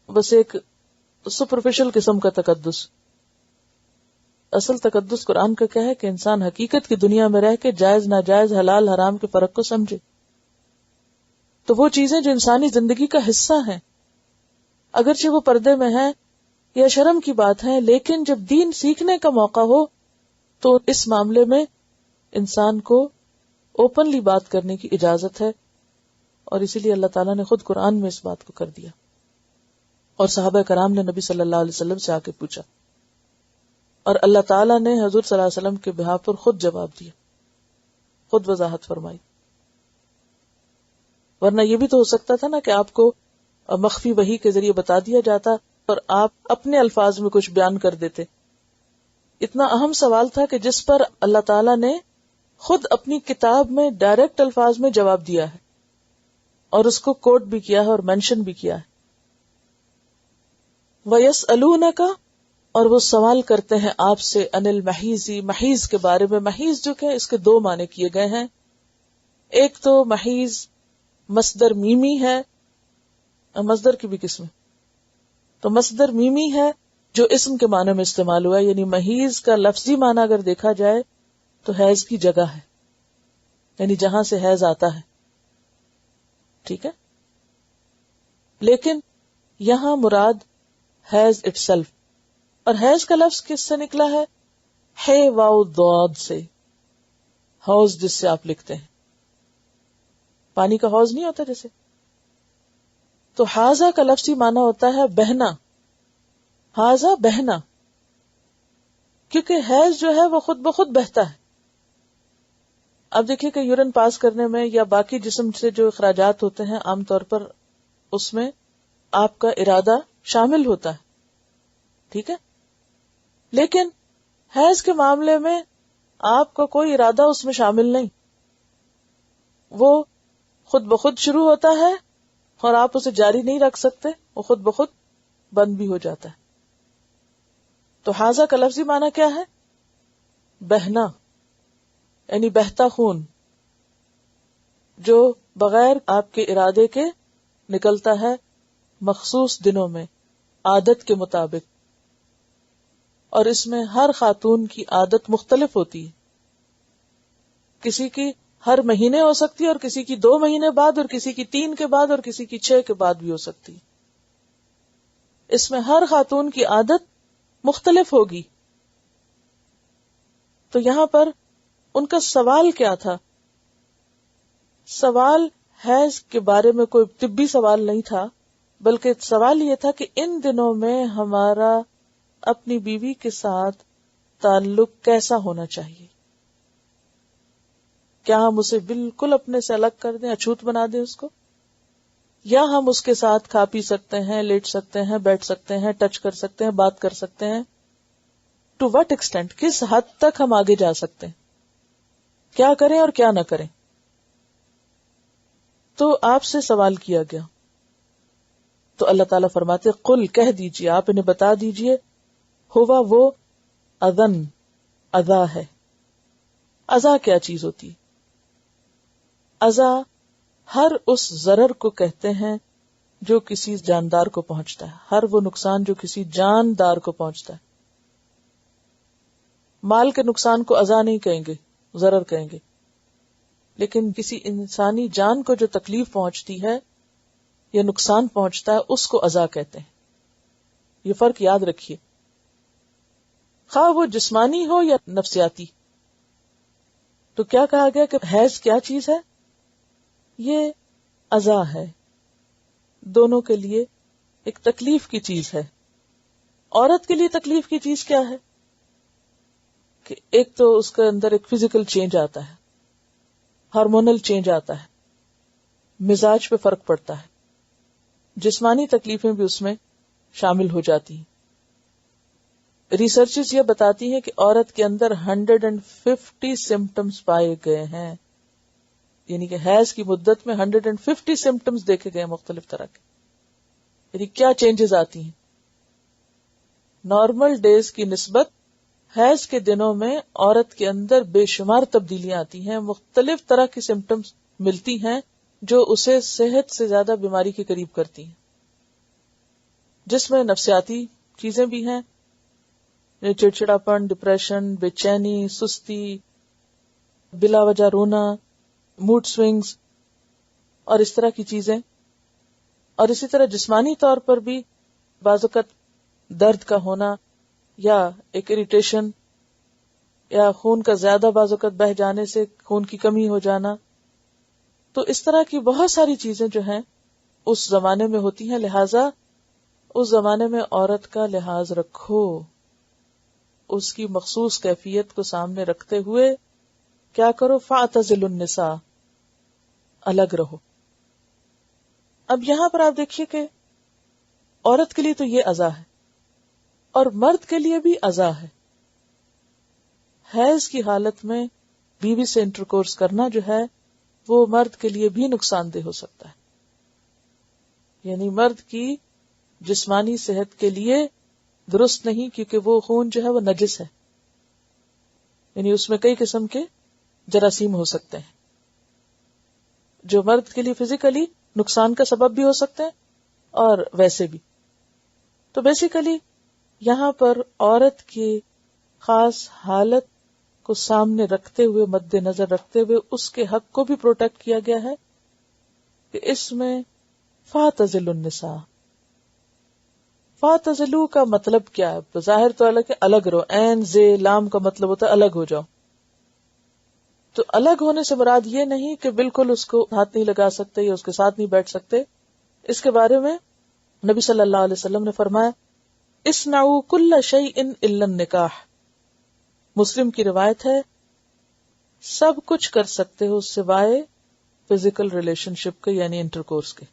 A: بس ایک سپرفیشل قسم کا تقدس. اصل تقدس قرآن کا کیا ہے کہ انسان حقیقت کی دنیا میں رہ کے جائز ناجائز، حلال حرام کے فرق کو سمجھے. تو وہ چیزیں جو انسانی زندگی کا حصہ ہیں، اگرچہ وہ پردے میں ہیں یا شرم کی بات ہے، لیکن جب دین سیکھنے کا موقع ہو تو اس معاملے میں انسان کو اوپنلی بات کرنے کی اجازت ہے. اور اسی لیے اللہ تعالیٰ نے خود قرآن میں اس بات کو کر دیا. اور صحابہ کرام نے نبی صلی اللہ علیہ وسلم سے آ کے پوچھا، اور اللہ تعالیٰ نے حضور صلی اللہ علیہ وسلم کے بہاف پر خود جواب دیا، خود وضاحت فرمائی. ورنہ یہ بھی تو ہو سکتا تھا نا کہ آپ کو مخفی وحی کے ذریعے بتا دیا جاتا اور آپ اپنے الفاظ میں کچھ بیان کر دیتے. اتنا اہم سوال تھا کہ جس پر اللہ تعالیٰ نے خود اپنی کتاب میں ڈائریکٹ الفاظ میں جواب دیا ہے اور اس کو کوٹ بھی کیا ہے اور مینشن بھی کیا ہے. وَيَسْأَلُونَكَ، اور وہ سوال کرتے ہیں آپ سے عن المحیض، محیض کے بارے میں. محیض جو کہ اس کے دو معنی کیے گئے ہیں. ایک تو محیض مصدر میمی ہے، مصدر کی بھی قسم، تو مصدر میمی ہے جو اسم کے معنی میں استعمال ہوا ہے. یعنی محیض کا لفظی معنی اگر دیکھا جائے تو حیض کی جگہ ہے، یعنی جہاں سے حیض آتا ہے. ٹھیک ہے، لیکن یہاں مراد حیض اٹ سیلف. اور حیض کا لفظ کس سے نکلا ہے؟ ہے واو ضاد سے. حوض جس سے آپ لکھتے ہیں، پانی کا حوض نہیں ہوتا جیسے، تو حاضہ کا لفظی معنی ہوتا ہے بہنا، حاضہ بہنا، کیونکہ حیض جو ہے وہ خود بخود بہتا ہے. اب دیکھیے کہ یورین پاس کرنے میں یا باقی جسم سے جو اخراجات ہوتے ہیں عام طور پر اس میں آپ کا ارادہ شامل ہوتا ہے، ٹھیک ہے، لیکن حیض کے معاملے میں آپ کا کوئی ارادہ اس میں شامل نہیں، وہ خود بخود شروع ہوتا ہے اور آپ اسے جاری نہیں رکھ سکتے، وہ خود بخود بند بھی ہو جاتا ہے. تو حاضہ کا لفظی معنی کیا ہے؟ بہنا، یعنی بہتا خون جو بغیر آپ کے ارادے کے نکلتا ہے مخصوص دنوں میں عادت کے مطابق. اور اس میں ہر خاتون کی عادت مختلف ہوتی ہے، کسی کی ہر مہینے ہو سکتی ہے اور کسی کی 2 مہینے بعد اور کسی کی 3 کے بعد اور کسی کی 6 کے بعد بھی ہو سکتی ہے. اس میں ہر خاتون کی عادت مختلف ہوگی. تو یہاں پر ان کا سوال کیا تھا؟ سوال حیض کے بارے میں کوئی طبی سوال نہیں تھا، بلکہ سوال یہ تھا کہ ان دنوں میں ہمارا اپنی بیوی کے ساتھ تعلق کیسا ہونا چاہیے؟ کیا ہم اسے بالکل اپنے سے الگ کر دیں، اچھوت بنا دیں اس کو، یا ہم اس کے ساتھ کھا پی سکتے ہیں، لیٹ سکتے ہیں، بیٹھ سکتے ہیں، ٹچ کر سکتے ہیں، بات کر سکتے ہیں؟ ٹو وٹ ایکسٹینٹ، کس حد تک ہم آگے جا سکتے ہیں، کیا کریں اور کیا نہ کریں؟ تو آپ سے سوال کیا گیا تو اللہ تعالیٰ فرماتے قل، کہہ دیجئے، آپ انہیں بتا دیجئے، ہوا وہ اذن، اذا ہے. اذا کیا چیز ہوتی؟ اذا ہر اس ضرر کو کہتے ہیں جو کسی جاندار کو پہنچتا ہے، ہر وہ نقصان جو کسی جاندار کو پہنچتا ہے. مال کے نقصان کو اذا نہیں کہیں گے، ضرر کہیں گے، لیکن کسی انسانی جان کو جو تکلیف پہنچتی ہے یا نقصان پہنچتا ہے اس کو اذا کہتے ہیں. یہ فرق یاد رکھیے، خواہ وہ جسمانی ہو یا نفسیاتی. تو کیا کہا گیا کہ حیض کیا چیز ہے؟ یہ اذا ہے، دونوں کے لیے ایک تکلیف کی چیز ہے. عورت کے لیے تکلیف کی چیز کیا ہے؟ کہ ایک تو اس کے اندر ایک فزیکل چینج آتا ہے، ہارمونل چینج آتا ہے، مزاج پہ فرق پڑتا ہے، جسمانی تکلیفیں بھی اس میں شامل ہو جاتی ہیں. ریسرچز یہ بتاتی ہیں کہ عورت کے اندر 150 سمپٹمز پائے گئے ہیں، یعنی کہ حیض کی مدت میں 150 سمپٹمز دیکھے گئے مختلف طرح کے. یعنی کیا چینجز آتی ہیں؟ نارمل ڈیز کی نسبت حیض کے دنوں میں عورت کے اندر بے شمار تبدیلیاں آتی ہیں، مختلف طرح کی سمپٹمز ملتی ہیں جو اسے صحت سے زیادہ بیماری کے قریب کرتی ہیں، جس میں نفسیاتی چیزیں بھی ہیں، چڑچڑاپن، ڈپریشن، بے چینی، سستی، بلا وجہ رونا، موڈ سوئنگز اور اس طرح کی چیزیں. اور اسی طرح جسمانی طور پر بھی بعض اوقات درد کا ہونا یا ایک اریٹیشن یا خون کا زیادہ بعض اوقات بہ جانے سے خون کی کمی ہو جانا. تو اس طرح کی بہت ساری چیزیں جو ہیں اس زمانے میں ہوتی ہیں. لہٰذا اس زمانے میں عورت کا لحاظ رکھو، اس کی مخصوص کیفیت کو سامنے رکھتے ہوئے کیا کرو؟ فاعتزلوا النساء، الگ رہو. اب یہاں پر آپ دیکھیے کہ عورت کے لیے تو یہ اذا ہے اور مرد کے لیے بھی اذا ہے. حیض کی حالت میں بیوی سے انٹرکورس کرنا جو ہے وہ مرد کے لیے بھی نقصان دہ ہو سکتا ہے. یعنی مرد کی جسمانی صحت کے لیے درست نہیں، کیونکہ وہ خون جو ہے وہ نجس ہے، یعنی اس میں کئی قسم کے جراثیم ہو سکتے ہیں جو مرد کے لیے فزیکلی نقصان کا سبب بھی ہو سکتے ہیں اور ویسے بھی. تو بیسیکلی یہاں پر عورت کی خاص حالت کو سامنے رکھتے ہوئے، مد نظر رکھتے ہوئے اس کے حق کو بھی پروٹیکٹ کیا گیا ہے کہ اس میں فاعتزلوا النساء. فاعتزلوا کا مطلب کیا ہے؟ بظاہر تو الگ رہو، عین زے لام کا مطلب ہوتا ہے الگ ہو جاؤ. تو الگ ہونے سے مراد یہ نہیں کہ بالکل اس کو ہاتھ نہیں لگا سکتے یا اس کے ساتھ نہیں بیٹھ سکتے. اس کے بارے میں نبی صلی اللہ علیہ وسلم نے فرمایا اصنعوا کل شیء الا النکاح. مسلم کی روایت ہے سب کچھ کر سکتے ہو سوائے فزیکل ریلیشن شپ کے یعنی انٹرکورس کے،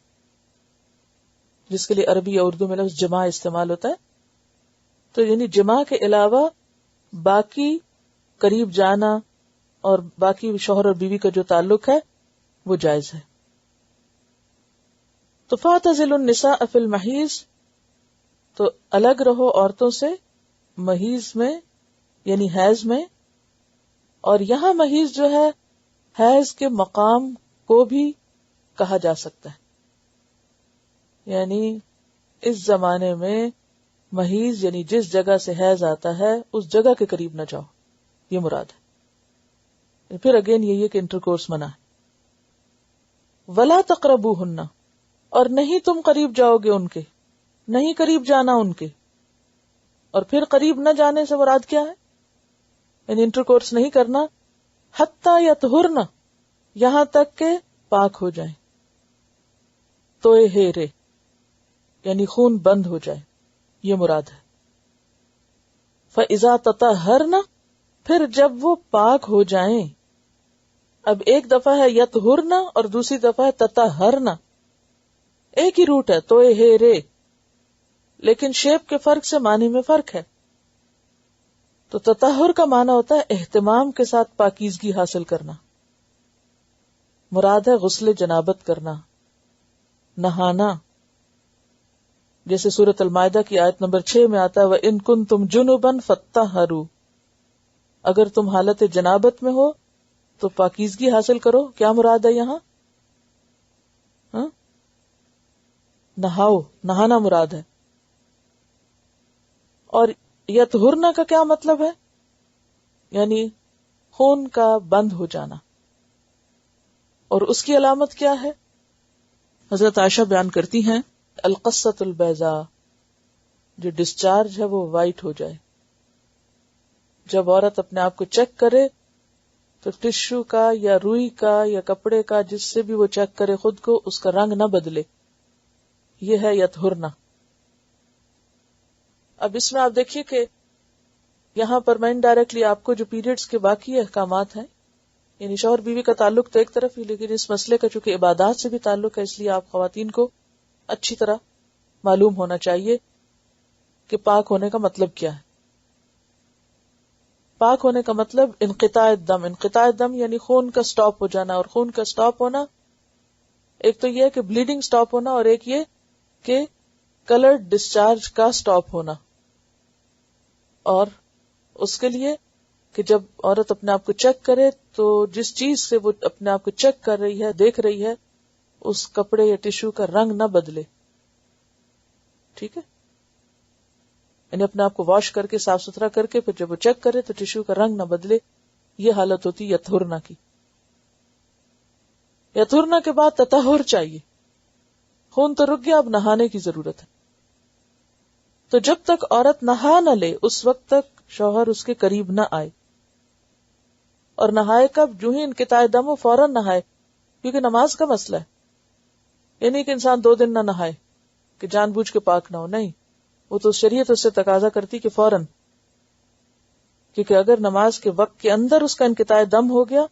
A: جس کے لیے عربی یا اردو میں لفظ جماع استعمال ہوتا ہے. تو یعنی جماع کے علاوہ باقی قریب جانا اور باقی شوہر اور بیوی کا جو تعلق ہے وہ جائز ہے. تو فاعتزلوا النساء فی المحیض، تو الگ رہو عورتوں سے محیض میں یعنی حیض میں. اور یہاں محیض جو ہے حیض کے مقام کو بھی کہا جا سکتا ہے، یعنی اس زمانے میں محیض یعنی جس جگہ سے حیض آتا ہے اس جگہ کے قریب نہ جاؤ، یہ مراد ہے. پھر اگین یہی ہے کہ انٹرکورس منع ہے. ولا تقربوہن، اور نہیں تم قریب جاؤ گے ان کے، نہیں قریب جانا ان کے. اور پھر قریب نہ جانے سے مراد کیا ہے؟ یعنی انٹرکورس نہیں کرنا حتی یطہرن، یہاں تک کہ پاک ہو جائیں. توئے ہیرے یعنی خون بند ہو جائے، یہ مراد ہے. فَإِذَا تَطَهَّرْنَ، پھر جب وہ پاک ہو جائیں. اب ایک دفعہ ہے یطہرن اور دوسری دفعہ ہے تطہرن، ایک ہی روٹ ہے توئے ہیرے، لیکن شیپ کے فرق سے معنی میں فرق ہے. تو تطہر کا معنی ہوتا ہے اہتمام کے ساتھ پاکیزگی حاصل کرنا، مراد ہے غسل جنابت کرنا، نہانا. جیسے سورۃ المائدہ کی آیت نمبر 6 میں آتا ہے وَإِن كُنتُمْ جُنُبًا فَاتَّطَہَّرُوا، اگر تم حالت جنابت میں ہو تو پاکیزگی حاصل کرو. کیا مراد ہے یہاں؟ نہاؤ، نہانا مراد ہے. اور یطہرنا کا کیا مطلب ہے؟ یعنی خون کا بند ہو جانا. اور اس کی علامت کیا ہے؟ حضرت عائشہ بیان کرتی ہیں القصۃ البیضاء، جو ڈسچارج ہے وہ وائٹ ہو جائے. جب عورت اپنے آپ کو چیک کرے تو ٹشو کا یا روئی کا یا کپڑے کا جس سے بھی وہ چیک کرے خود کو، اس کا رنگ نہ بدلے، یہ ہے یطہرنا. اب اس میں آپ دیکھیے کہ یہاں پر میں انڈائریکٹلی آپ کو جو پیریڈز کے باقی احکامات ہیں، یعنی شوہر بیوی کا تعلق تو ایک طرف ہی، لیکن اس مسئلے کا چونکہ عبادات سے بھی تعلق ہے، اس لیے آپ خواتین کو اچھی طرح معلوم ہونا چاہیے کہ پاک ہونے کا مطلب کیا ہے. پاک ہونے کا مطلب انقطاع الدم. انقطاع الدم یعنی خون کا سٹاپ ہو جانا. اور خون کا سٹاپ ہونا ایک تو یہ کہ بلیڈنگ سٹاپ ہونا، اور ایک یہ کہ کلر ڈسچارج کا سٹاپ ہونا. اور اس کے لیے کہ جب عورت اپنے آپ کو چیک کرے تو جس چیز سے وہ اپنے آپ کو چیک کر رہی ہے، دیکھ رہی ہے، اس کپڑے یا ٹیشو کا رنگ نہ بدلے. ٹھیک ہے، یعنی اپنے آپ کو واش کر کے صاف ستھرا کر کے پھر جب وہ چیک کرے تو ٹیشو کا رنگ نہ بدلے. یہ حالت ہوتی یطہرنا کی. یطہرنا کے بعد تطہر چاہیے. خون تو رک گیا، اب نہانے کی ضرورت ہے. تو جب تک عورت نہا نہ لے اس وقت تک شوہر اس کے قریب نہ آئے. اور نہائے کب؟ جو ہی انقطاع دم ہو فوراً نہائے، کیونکہ نماز کا مسئلہ ہے. یعنی کہ انسان 2 دن نہ نہائے کہ جان بوجھ کے پاک نہ ہو، نہیں، وہ تو شریعت اس سے تقاضا کرتی کہ فوراً، کیونکہ اگر نماز کے وقت کے اندر اس کا انقطاع دم ہو گیا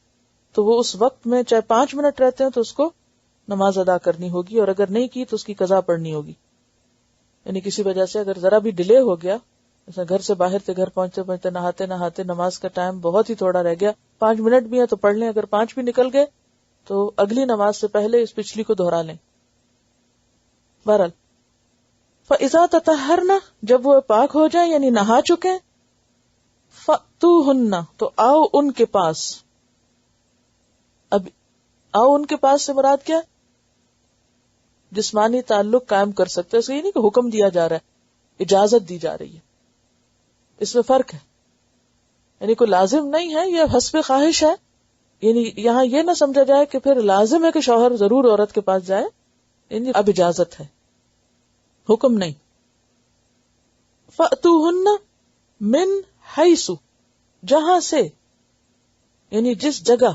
A: تو وہ اس وقت میں چاہے 5 منٹ رہتے ہیں تو اس کو نماز ادا کرنی ہوگی، اور اگر نہیں کی تو اس کی قضا پڑھنی ہوگی. یعنی کسی وجہ سے اگر ذرا بھی ڈیلے ہو گیا، جیسے گھر سے باہر تھے، گھر پہنچتے پہنچتے نہاتے نہاتے نماز کا ٹائم بہت ہی تھوڑا رہ گیا، 5 منٹ بھی ہے تو پڑھ لیں، اگر 5 بھی نکل گئے تو اگلی نماز سے پہلے اس پچھلی کو دہرا لیں. بہرحال فَإِذَا تَطَهَّرْنَ، جب وہ پاک ہو جائیں یعنی نہا چکے، فَأْتُوهُنَّ، تو آؤ ان کے پاس. اب آؤ ان کے پاس سے مراد کیا؟ جسمانی تعلق قائم کر سکتے. اس کو یہ نہیں کہ حکم دیا جا رہا ہے، اجازت دی جا رہی ہے. اس میں فرق ہے، یعنی کوئی لازم نہیں ہے، یہ حسب خواہش ہے. یعنی یہاں یہ نہ سمجھا جائے کہ پھر لازم ہے کہ شوہر ضرور عورت کے پاس جائے. یعنی اب اجازت ہے، حکم نہیں. فَأْتُوهُنَّ مِنْ حَيْثُ، جہاں سے، یعنی جس جگہ،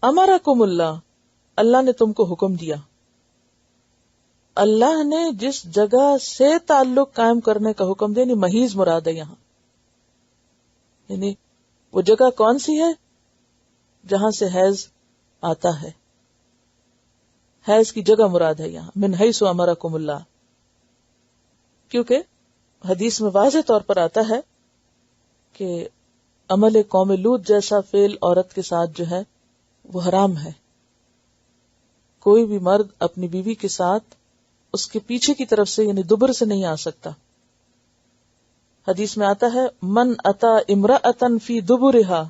A: امرکم اللہ، اللہ نے تم کو حکم دیا. اللہ نے جس جگہ سے تعلق قائم کرنے کا حکم دیا، یعنی محیض مراد ہے یہاں، یعنی وہ جگہ کون سی ہے جہاں سے حیض آتا ہے، حیض کی جگہ مراد ہے یہاں، من حیث امرکم اللہ، کیونکہ حدیث میں واضح طور پر آتا ہے کہ عمل قوم لوط جیسا فعل عورت کے ساتھ جو ہے وہ حرام ہے. کوئی بھی مرد اپنی بیوی کے ساتھ اس کے پیچھے کی طرف سے یعنی دبر سے نہیں آ سکتا. حدیث میں آتا ہے من اتا امرأۃ فی دبرہا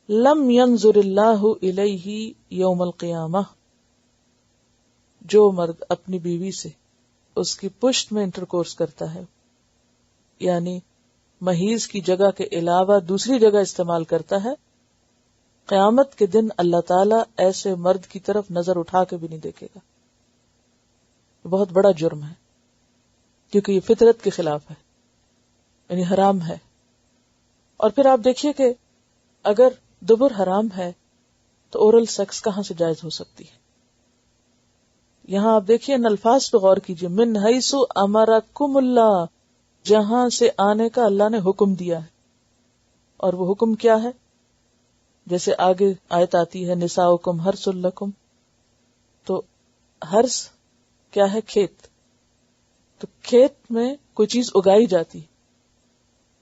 A: لم ینظر اللہ الیہ یوم القیامہ. جو مرد اپنی بیوی سے اس کی پشت میں انٹرکورس کرتا ہے، یعنی محیض کی جگہ کے علاوہ دوسری جگہ استعمال کرتا ہے، قیامت کے دن اللہ تعالیٰ ایسے مرد کی طرف نظر اٹھا کے بھی نہیں دیکھے گا. بہت بڑا جرم ہے کیونکہ یہ فطرت کے خلاف ہے، یعنی حرام ہے. اور پھر آپ دیکھیے کہ اگر دبر حرام ہے تو اورل سیکس کہاں سے جائز ہو سکتی ہے. یہاں آپ دیکھیے ان الفاظ پہ غور کیجیے، من حیث امرکم اللہ، جہاں سے آنے کا اللہ نے حکم دیا ہے. اور وہ حکم کیا ہے؟ جیسے آگے آیت آتی ہے نساؤکم حرث لکم، تو حرث کیا ہے؟ کھیت. تو کھیت میں کوئی چیز اگائی جاتی،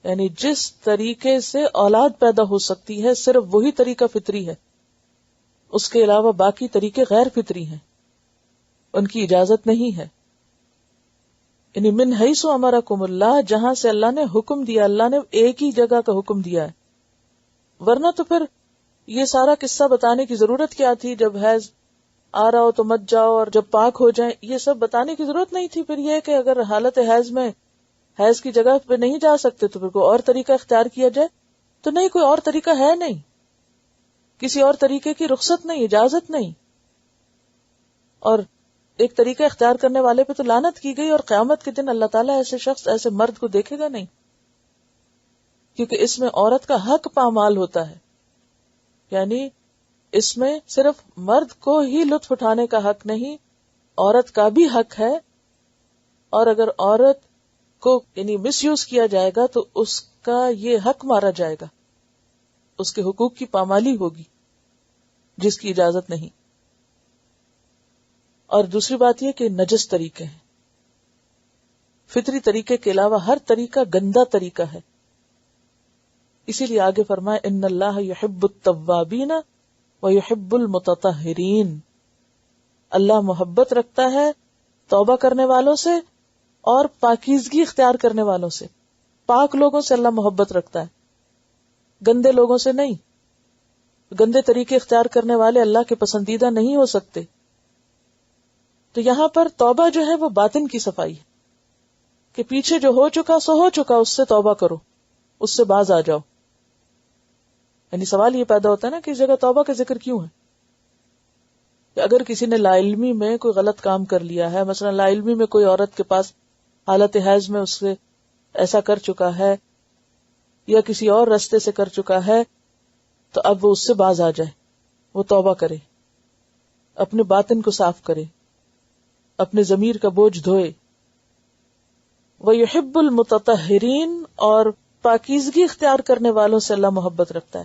A: یعنی جس طریقے سے اولاد پیدا ہو سکتی ہے صرف وہی طریقہ فطری ہے، اس کے علاوہ باقی طریقے غیر فطری ہیں، ان کی اجازت نہیں ہے. یعنی من حیث امرکم اللہ، جہاں سے اللہ نے حکم دیا، اللہ نے ایک ہی جگہ کا حکم دیا ہے. ورنہ تو پھر یہ سارا قصہ بتانے کی ضرورت کیا تھی؟ جب حیض آ رہا ہو تو مت جاؤ اور جب پاک ہو جائیں، یہ سب بتانے کی ضرورت نہیں تھی. پھر یہ کہ اگر حالت حیض میں حیض کی جگہ پہ نہیں جا سکتے تو پھر کوئی اور طریقہ اختیار کیا جائے. تو نہیں، کوئی اور طریقہ ہے نہیں، کسی اور طریقے کی رخصت نہیں، اجازت نہیں. اور ایک طریقہ اختیار کرنے والے پہ تو لعنت کی گئی، اور قیامت کے دن اللہ تعالیٰ ایسے شخص، ایسے مرد کو دیکھے گا نہیں، کیونکہ اس میں عورت کا حق پامال ہوتا ہے. یعنی اس میں صرف مرد کو ہی لطف اٹھانے کا حق نہیں، عورت کا بھی حق ہے. اور اگر عورت کو یعنی مس یوز کیا جائے گا تو اس کا یہ حق مارا جائے گا، اس کے حقوق کی پامالی ہوگی جس کی اجازت نہیں. اور دوسری بات یہ کہ نجس طریقے ہیں، فطری طریقے کے علاوہ ہر طریقہ گندا طریقہ ہے. اسی لیے آگے فرمائے ان اللہ یحب التوابین ویحب المتطہرین، اللہ محبت رکھتا ہے توبہ کرنے والوں سے اور پاکیزگی اختیار کرنے والوں سے. پاک لوگوں سے اللہ محبت رکھتا ہے، گندے لوگوں سے نہیں. گندے طریقے اختیار کرنے والے اللہ کے پسندیدہ نہیں ہو سکتے. تو یہاں پر توبہ جو ہے وہ باطن کی صفائی ہے کہ پیچھے جو ہو چکا سو ہو چکا، اس سے توبہ کرو، اس سے باز آ جاؤ. یعنی سوال یہ پیدا ہوتا ہے نا کہ اس جگہ توبہ کا ذکر کیوں ہے؟ کہ اگر کسی نے لا علمی میں کوئی غلط کام کر لیا ہے، مثلا لا علمی میں کوئی عورت کے پاس حالت حیض میں اس سے ایسا کر چکا ہے یا کسی اور رستے سے کر چکا ہے، تو اب وہ اس سے باز آ جائے، وہ توبہ کرے، اپنے باطن کو صاف کرے، اپنے ضمیر کا بوجھ دھوئے. وَيُحِبُّ الْمُتَطَہِّرِينَ، اور پاکیزگی اختیار کرنے والوں سے اللہ محبت رکھتا ہے.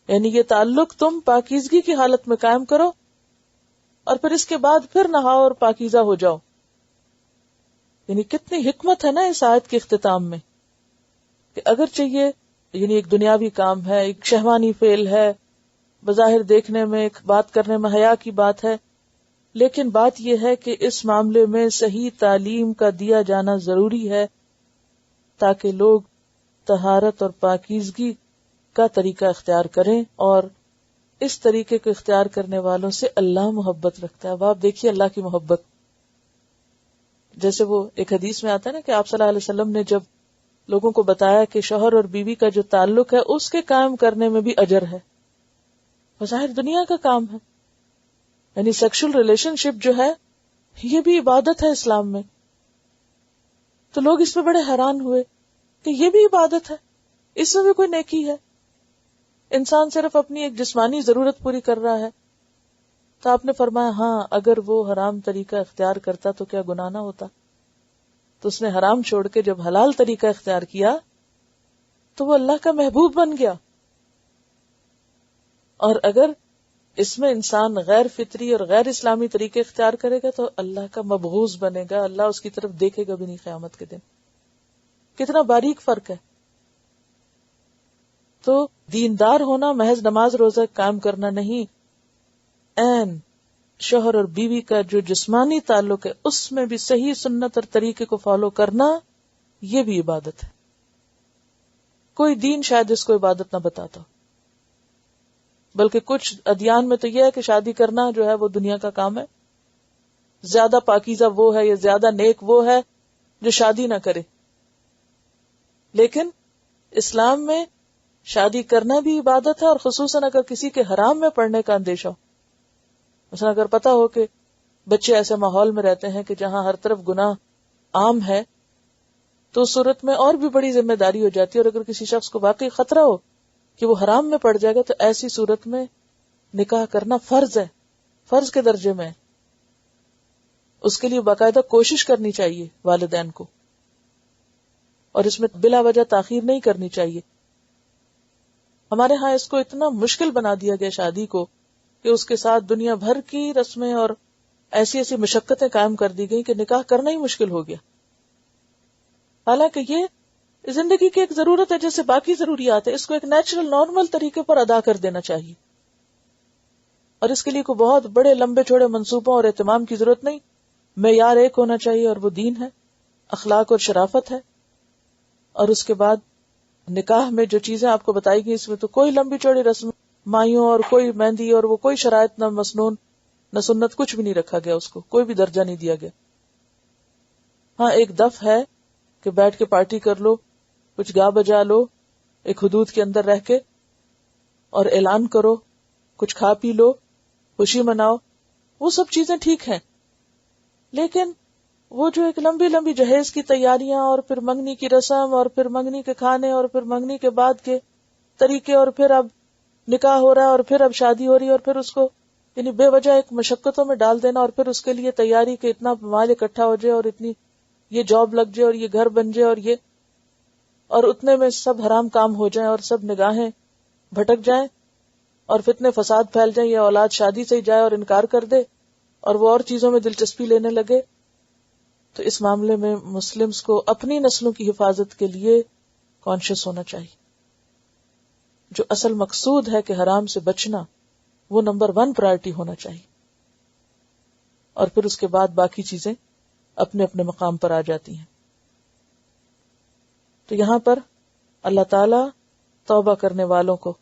A: یعنی یہ تعلق تم پاکیزگی کی حالت میں قائم کرو اور پھر اس کے بعد پھر نہاؤ اور پاکیزہ ہو جاؤ. یعنی کتنی حکمت ہے نا اس آیت کے اختتام میں کہ اگرچہ یہ یعنی ایک دنیاوی کام ہے، ایک شہوانی فعل ہے، بظاہر دیکھنے میں، ایک بات کرنے میں حیا کی بات ہے، لیکن بات یہ ہے کہ اس معاملے میں صحیح تعلیم کا دیا جانا ضروری ہے تاکہ لوگ طہارت اور پاکیزگی کا طریقہ اختیار کریں، اور اس طریقے کو اختیار کرنے والوں سے اللہ محبت رکھتا ہے. اب آپ دیکھیے اللہ کی محبت، جیسے وہ ایک حدیث میں آتا ہے نا کہ آپ صلی اللہ علیہ وسلم نے جب لوگوں کو بتایا کہ شوہر اور بیوی کا جو تعلق ہے اس کے قائم کرنے میں بھی اجر ہے، بظاہر دنیا کا کام ہے، یعنی سیکشل ریلیشن شپ جو ہے یہ بھی عبادت ہے اسلام میں. تو لوگ اس پہ بڑے حیران ہوئے کہ یہ بھی عبادت ہے، اس میں بھی کوئی نیکی ہے، انسان صرف اپنی ایک جسمانی ضرورت پوری کر رہا ہے. تو آپ نے فرمایا ہاں اگر وہ حرام طریقہ اختیار کرتا تو کیا گناہ نہ ہوتا؟ تو اس نے حرام چھوڑ کے جب حلال طریقہ اختیار کیا تو وہ اللہ کا محبوب بن گیا. اور اگر اس میں انسان غیر فطری اور غیر اسلامی طریقے اختیار کرے گا تو اللہ کا مبغوض بنے گا، اللہ اس کی طرف دیکھے گا بھی نہیں قیامت کے دن. کتنا باریک فرق ہے. تو دیندار ہونا محض نماز روزہ قائم کرنا نہیں، این شوہر اور بیوی کا جو جسمانی تعلق ہے اس میں بھی صحیح سنت اور طریقے کو فالو کرنا، یہ بھی عبادت ہے. کوئی دین شاید اس کو عبادت نہ بتاتا، بلکہ کچھ ادیان میں تو یہ ہے کہ شادی کرنا جو ہے وہ دنیا کا کام ہے. زیادہ پاکیزہ وہ ہے یا زیادہ نیک وہ ہے جو شادی نہ کرے. لیکن اسلام میں شادی کرنا بھی عبادت ہے، اور خصوصاً اگر کسی کے حرام میں پڑنے کا اندیشہ ہو. مثلا اگر پتا ہو کہ بچے ایسے ماحول میں رہتے ہیں کہ جہاں ہر طرف گناہ عام ہے تو اس صورت میں اور بھی بڑی ذمہ داری ہو جاتی ہے. اور اگر کسی شخص کو واقعی خطرہ ہو کہ وہ حرام میں پڑ جائے گا تو ایسی صورت میں نکاح کرنا فرض ہے، فرض کے درجے میں. اس کے لیے باقاعدہ کوشش کرنی چاہیے والدین کو، اور اس میں بلا وجہ تاخیر نہیں کرنی چاہیے. ہمارے ہاں اس کو اتنا مشکل بنا دیا گیا شادی کو کہ اس کے ساتھ دنیا بھر کی رسمیں اور ایسی ایسی مشقتیں قائم کر دی گئی کہ نکاح کرنا ہی مشکل ہو گیا. حالانکہ یہ زندگی کی ایک ضرورت ہے جیسے باقی ضروریات ہے، اس کو ایک نیچرل نارمل طریقے پر ادا کر دینا چاہیے. اور اس کے لیے کوئی بہت بڑے لمبے چوڑے منصوبوں اور اہتمام کی ضرورت نہیں. معیار ایک ہونا چاہیے اور وہ دین ہے، اخلاق اور شرافت ہے. اور اس کے بعد نکاح میں جو چیزیں آپ کو بتائی گئی اس میں تو کوئی لمبی چوڑی رسم مائیوں اور کوئی مہندی اور وہ کوئی شرائط نہ مسنون نہ سنت کچھ بھی نہیں رکھا گیا، اس کو کوئی بھی درجہ نہیں دیا گیا. ہاں ایک دف ہے کہ بیٹھ کے پارٹی کر لو، کچھ گا بجا لو ایک حدود کے اندر رہ کے، اور اعلان کرو، کچھ کھا پی لو، خوشی مناؤ، وہ سب چیزیں ٹھیک ہیں. لیکن وہ جو ایک لمبی لمبی جہیز کی تیاریاں اور پھر منگنی کی رسم اور پھر منگنی کے کھانے اور پھر منگنی کے بعد کے طریقے اور پھر اب نکاح ہو رہا ہے اور پھر اب شادی ہو رہی ہے اور پھر اس کو یعنی بے وجہ ایک مشقتوں میں ڈال دینا، اور پھر اس کے لیے تیاری کہ اتنا مال اکٹھا ہو جائے اور اتنی یہ جاب لگ جائے اور یہ گھر بن جائے اور اتنے میں سب حرام کام ہو جائیں اور سب نگاہیں بھٹک جائیں اور فتنے فساد پھیل جائیں، یا اولاد شادی سے ہی جائے اور انکار کر دے اور وہ اور چیزوں میں دلچسپی لینے لگے. تو اس معاملے میں مسلمز کو اپنی نسلوں کی حفاظت کے لیے کانشیس ہونا چاہیے. جو اصل مقصود ہے کہ حرام سے بچنا، وہ نمبر 1 پرائرٹی ہونا چاہیے، اور پھر اس کے بعد باقی چیزیں اپنے اپنے مقام پر آ جاتی ہیں. تو یہاں پر اللہ تعالی توبہ کرنے والوں کو،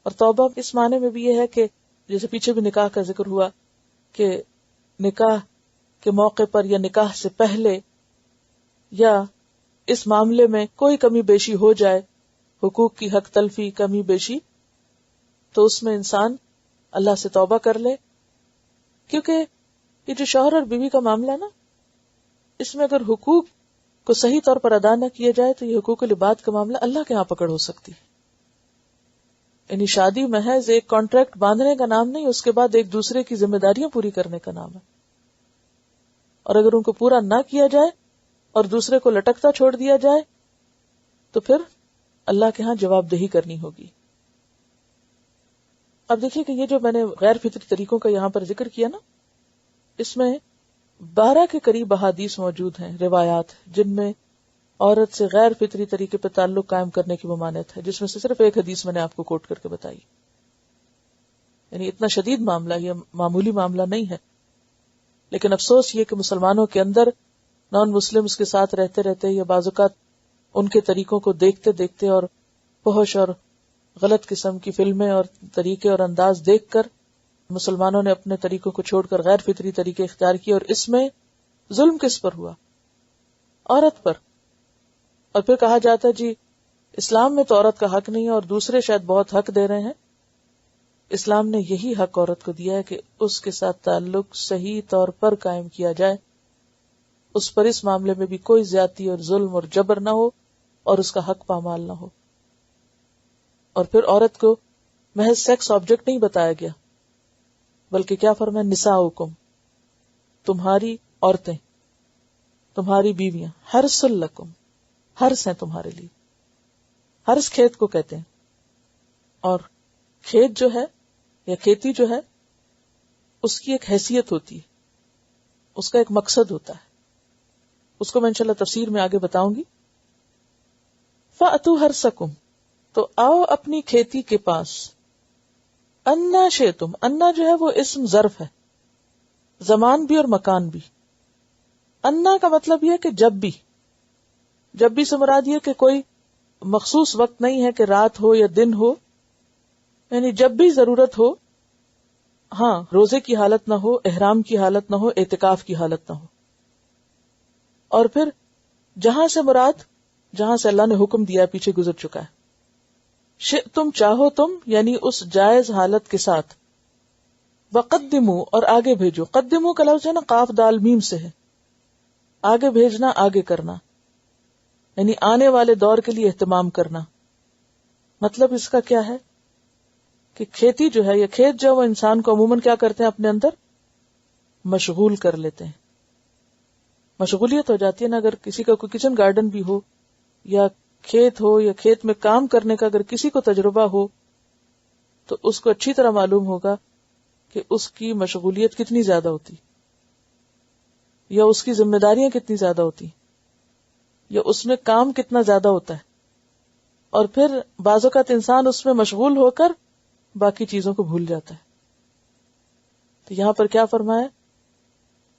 A: اور توبہ اس معنی میں بھی یہ ہے کہ جیسے پیچھے بھی نکاح کا ذکر ہوا کہ نکاح کے موقع پر یا نکاح سے پہلے یا اس معاملے میں کوئی کمی بیشی ہو جائے، حقوق کی حق تلفی، کمی بیشی، تو اس میں انسان اللہ سے توبہ کر لے. کیونکہ یہ جو شوہر اور بیوی کا معاملہ ہے نا، اس میں اگر حقوق کو صحیح طور پر ادا نہ کیا جائے تو یہ حقوق العباد کا معاملہ اللہ کے ہاں پکڑ ہو سکتی ہے. یعنی شادی محض ایک کانٹریکٹ باندھنے کا نام نہیں، اس کے بعد ایک دوسرے کی ذمہ داریاں پوری کرنے کا نام ہے. اور اگر ان کو پورا نہ کیا جائے اور دوسرے کو لٹکتا چھوڑ دیا جائے تو پھر اللہ کے ہاں جواب دہی کرنی ہوگی. اب دیکھیے کہ یہ جو میں نے غیر فطری طریقوں کا یہاں پر ذکر کیا نا، اس میں 12 کے قریب احادیث موجود ہیں، روایات، جن میں عورت سے غیر فطری طریقے پہ تعلق قائم کرنے کی ممانعت ہے، جس میں سے صرف ایک حدیث میں نے آپ کو کوٹ کر کے بتائی. یعنی اتنا شدید معاملہ، یہ معمولی معاملہ نہیں ہے. لیکن افسوس یہ کہ مسلمانوں کے اندر نان مسلمز کے ساتھ رہتے رہتے یا بعض اوقات ان کے طریقوں کو دیکھتے دیکھتے اور فحش اور غلط قسم کی فلمیں اور طریقے اور انداز دیکھ کر مسلمانوں نے اپنے طریقوں کو چھوڑ کر غیر فطری طریقے اختیار کیے، اور اس میں ظلم کس پر ہوا؟ عورت پر. اور پھر کہا جاتا ہے جی اسلام میں تو عورت کا حق نہیں ہے اور دوسرے شاید بہت حق دے رہے ہیں. اسلام نے یہی حق عورت کو دیا ہے کہ اس کے ساتھ تعلق صحیح طور پر قائم کیا جائے، اس پر اس معاملے میں بھی کوئی زیادتی اور ظلم اور جبر نہ ہو اور اس کا حق پامال نہ ہو. اور پھر عورت کو محض سیکس آبجیکٹ نہیں بتایا گیا بلکہ کیا فرمایا؟ نساؤکم، تمہاری عورتیں، تمہاری بیویاں، حرث لکم، حرث ہیں تمہارے لیے. حرث کھیت کو کہتے ہیں، اور کھیت جو ہے یا کھیتی جو ہے اس کی ایک حیثیت ہوتی ہے، اس کا ایک مقصد ہوتا ہے، اس کو میں انشاءاللہ تفسیر میں آگے بتاؤں گی. فَأْتُوا حَرْثَكُمْ، تو آؤ اپنی کھیتی کے پاس. انا شئتم، انا جو ہے وہ اسم ظرف ہے، زمان بھی اور مکان بھی. انا کا مطلب یہ ہے کہ جب بھی سے مراد یہ کہ کوئی مخصوص وقت نہیں ہے کہ رات ہو یا دن ہو، یعنی جب بھی ضرورت ہو. ہاں، روزے کی حالت نہ ہو، احرام کی حالت نہ ہو، اعتکاف کی حالت نہ ہو. اور پھر جہاں سے مراد جہاں سے اللہ نے حکم دیا پیچھے گزر چکا ہے. تم چاہو تم، یعنی اس جائز حالت کے ساتھ. وقدمو، اور آگے بھیجو. قدمو کا لفظ ہے نا قاف دال میم سے ہے، آگے بھیجنا، آگے کرنا، یعنی آنے والے دور کے لیے اہتمام کرنا. مطلب اس کا کیا ہے کہ کھیتی جو ہے یا کھیت جو ہے وہ انسان کو عموماً کیا کرتے ہیں، اپنے اندر مشغول کر لیتے ہیں. مشغولیت ہو جاتی ہے نا. اگر کسی کا کوئی کچن گارڈن بھی ہو یا کھیت ہو یا کھیت میں کام کرنے کا اگر کسی کو تجربہ ہو تو اس کو اچھی طرح معلوم ہوگا کہ اس کی مشغولیت کتنی زیادہ ہوتی، یا اس کی ذمہ داریاں کتنی زیادہ ہوتی، یا اس میں کام کتنا زیادہ ہوتا ہے. اور پھر بعض اوقات انسان اس میں مشغول ہو کر باقی چیزوں کو بھول جاتا ہے. تو یہاں پر کیا فرمایا؟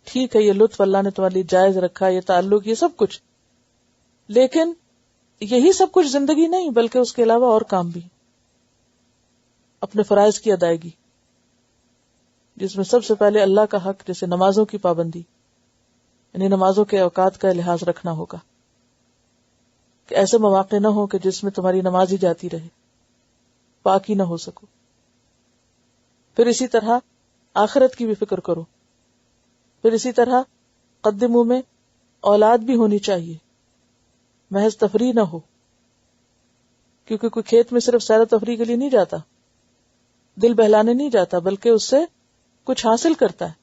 A: ٹھیک ہے یہ لطف اللہ نے تمہارے لیے جائز رکھا، یہ تعلق، یہ سب کچھ، لیکن یہی سب کچھ زندگی نہیں بلکہ اس کے علاوہ اور کام بھی. اپنے فرائض کی ادائیگی، جس میں سب سے پہلے اللہ کا حق، جیسے نمازوں کی پابندی، یعنی نمازوں کے اوقات کا لحاظ رکھنا ہوگا کہ ایسے مواقع نہ ہو کہ جس میں تمہاری نماز ہی جاتی رہے، پاک ہی نہ ہو سکو. پھر اسی طرح آخرت کی بھی فکر کرو. پھر اسی طرح قدموں میں اولاد بھی ہونی چاہیے، محض تفریح نہ ہو، کیونکہ کوئی کھیت میں صرف سیر و تفریح کے لیے نہیں جاتا، دل بہلانے نہیں جاتا، بلکہ اس سے کچھ حاصل کرتا ہے.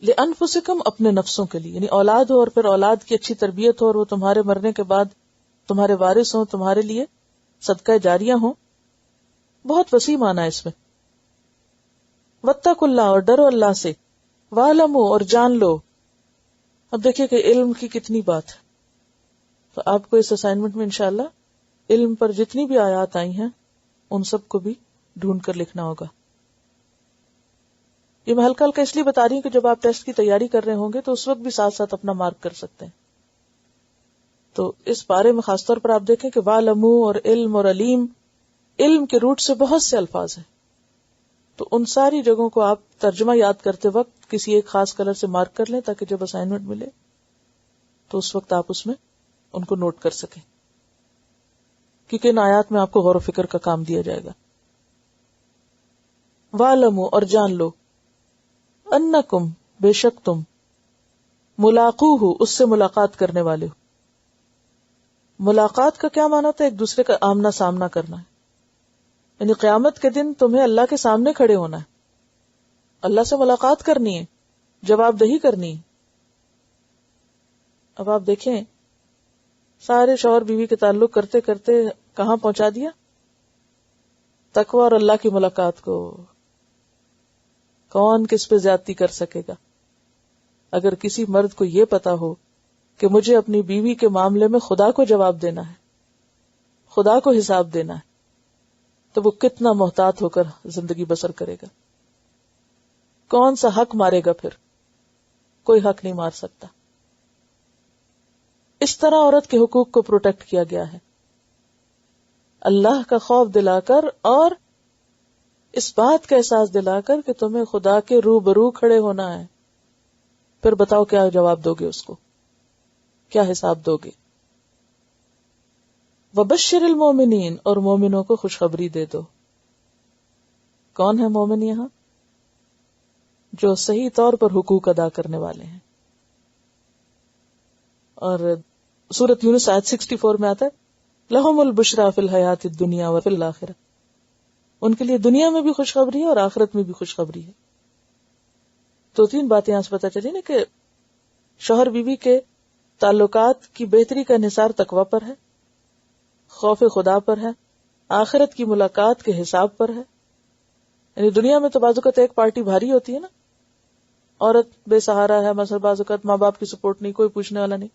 A: لِأَنفُسِكُمْ، اپنے نفسوں کے لیے، یعنی اولاد ہو اور پھر اولاد کی اچھی تربیت ہو اور وہ تمہارے مرنے کے بعد تمہارے وارث ہوں، تمہارے لیے صدقہ جاریہ ہوں. بہت وسیع معنی ہے اس میں. وَاتَّقُوا اللَّهَ، اور ڈرو اللہ سے. وَاعْلَمُوا، اور جان لو. اب دیکھیے کہ علم کی کتنی بات ہے. تو آپ کو اس اسائنمنٹ میں انشاءاللہ علم پر جتنی بھی آیات آئی ہیں ان سب کو بھی ڈھونڈ کر لکھنا ہوگا. یہ میں ہلکا ہلکا اس لیے بتا رہی ہوں کہ جب آپ ٹیسٹ کی تیاری کر رہے ہوں گے تو اس وقت بھی ساتھ ساتھ اپنا مارک کر سکتے ہیں. تو اس بارے میں خاص طور پر آپ دیکھیں کہ وَعْلَمُوا اور علم اور علیم، علم کے روٹ سے بہت سے الفاظ ہیں. تو ان ساری جگہوں کو آپ ترجمہ یاد کرتے وقت کسی ایک خاص کلر سے مارک کر لیں تاکہ جب اسائنمنٹ ملے تو اس وقت آپ اس میں ان کو نوٹ کر سکیں، کیونکہ ان آیات میں آپ کو غور و فکر کا کام دیا جائے گا. وَعْلَمُوا، اور جان لو. انکم، بے شک تم. ملاقوہ، اس سے ملاقات کرنے والے ہو. ملاقات کا کیا معنی ہوتا ہے؟ ایک دوسرے کا آمنا سامنا کرنا ہے. یعنی قیامت کے دن تمہیں اللہ کے سامنے کھڑے ہونا ہے، اللہ سے ملاقات کرنی ہے، جواب دہی کرنی ہے. اب آپ دیکھیں سارے شوہر بیوی کے تعلق کرتے کرتے کہاں پہنچا دیا؟ تقوی اور اللہ کی ملاقات کو. کون کس پہ زیادتی کر سکے گا؟ اگر کسی مرد کو یہ پتا ہو کہ مجھے اپنی بیوی کے معاملے میں خدا کو جواب دینا ہے، خدا کو حساب دینا ہے، تو وہ کتنا محتاط ہو کر زندگی بسر کرے گا. کون سا حق مارے گا؟ پھر کوئی حق نہیں مار سکتا. اس طرح عورت کے حقوق کو پروٹیکٹ کیا گیا ہے، اللہ کا خوف دلا کر اور اس بات کا احساس دلا کر کہ تمہیں خدا کے روبرو کھڑے ہونا ہے. پھر بتاؤ کیا جواب دو گے اس کو، کیا حساب دو گے. وبشر المومنین، اور مومنوں کو خوشخبری دے دو. کون ہے مومن یہاں؟ جو صحیح طور پر حقوق ادا کرنے والے ہیں. اور سورۃ یونس آیت 64 میں آتا ہے لہم البشریٰ فی الحیات الدنیا وفی الآخرہ. ان کے لیے دنیا میں بھی خوشخبری ہے اور آخرت میں بھی خوشخبری ہے. تو 3 باتیں یہاں سے پتہ چلی نا کہ شوہر بیوی کے تعلقات کی بہتری کا انحصار تقوی پر ہے، خوف خدا پر ہے، آخرت کی ملاقات کے حساب پر ہے. یعنی دنیا میں تو بعض اوقات ایک پارٹی بھاری ہوتی ہے نا، عورت بے سہارا ہے، مثلا بعض اوقات ماں باپ کی سپورٹ نہیں، کوئی پوچھنے والا نہیں،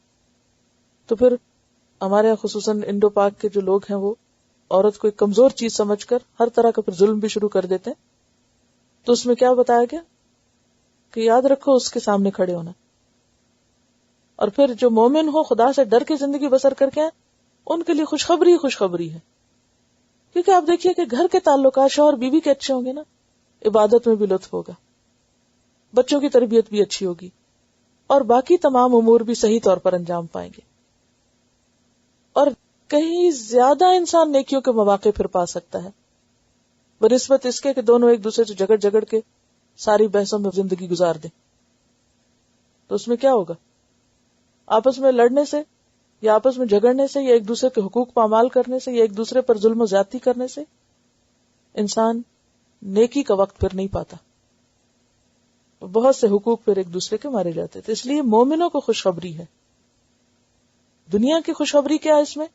A: تو پھر ہمارے یہاں خصوصاً انڈو پاک کے جو لوگ ہیں وہ عورت کو ایک کمزور چیز سمجھ کر ہر طرح کا پھر ظلم بھی شروع کر دیتے ہیں. تو اس میں کیا بتایا گیا کہ یاد رکھو اس کے سامنے کھڑے ہونا. اور پھر جو مومن ہو، خدا سے ڈر کے زندگی بسر کر کے ہیں، ان کے لیے خوشخبری خوشخبری ہے. کیونکہ آپ دیکھیے کہ گھر کے تعلقات شوہر بیوی کے اچھے ہوں گے نا، عبادت میں بھی لطف ہوگا، بچوں کی تربیت بھی اچھی ہوگی، اور باقی تمام امور بھی صحیح طور پر انجام پائیں گے. اور کہیں زیادہ انسان نیکیوں کے مواقع پھر پا سکتا ہے بنسبت اس کے کہ دونوں ایک دوسرے سے جھگڑ کے ساری بحثوں میں زندگی گزار دیں. تو اس میں کیا ہوگا؟ آپس میں لڑنے سے یا آپس میں جھگڑنے سے یا ایک دوسرے کے حقوق پامال کرنے سے یا ایک دوسرے پر ظلم و زیادتی کرنے سے انسان نیکی کا وقت پھر نہیں پاتا. بہت سے حقوق پھر ایک دوسرے کے مارے جاتے. تو اس لیے مومنوں کو خوشخبری ہے. دنیا کی خوشخبری کیا ہے اس میں؟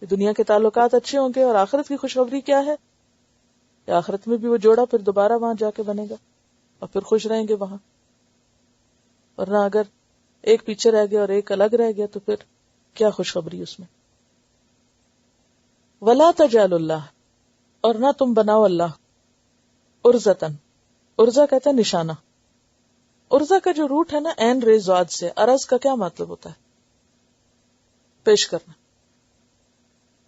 A: دنیا کے تعلقات اچھے ہوں گے. اور آخرت کی خوشخبری کیا ہے؟ کہ آخرت میں بھی وہ جوڑا پھر دوبارہ وہاں جا کے بنے گا اور پھر خوش رہیں گے وہاں. ورنہ اگر ایک پیچھے رہ گیا اور ایک الگ رہ گیا تو پھر کیا خوشخبری اس میں؟ وَلَا تَجْعَلُ اللَّهَ، اور نہ تم بناؤ اللہ عرضتاً. عرضہ کہتا ہے نشانہ. عرضہ کا جو روٹ ہے نا عین ریز زاد سے، عرض کا کیا مطلب ہوتا ہے؟ پیش کرنا.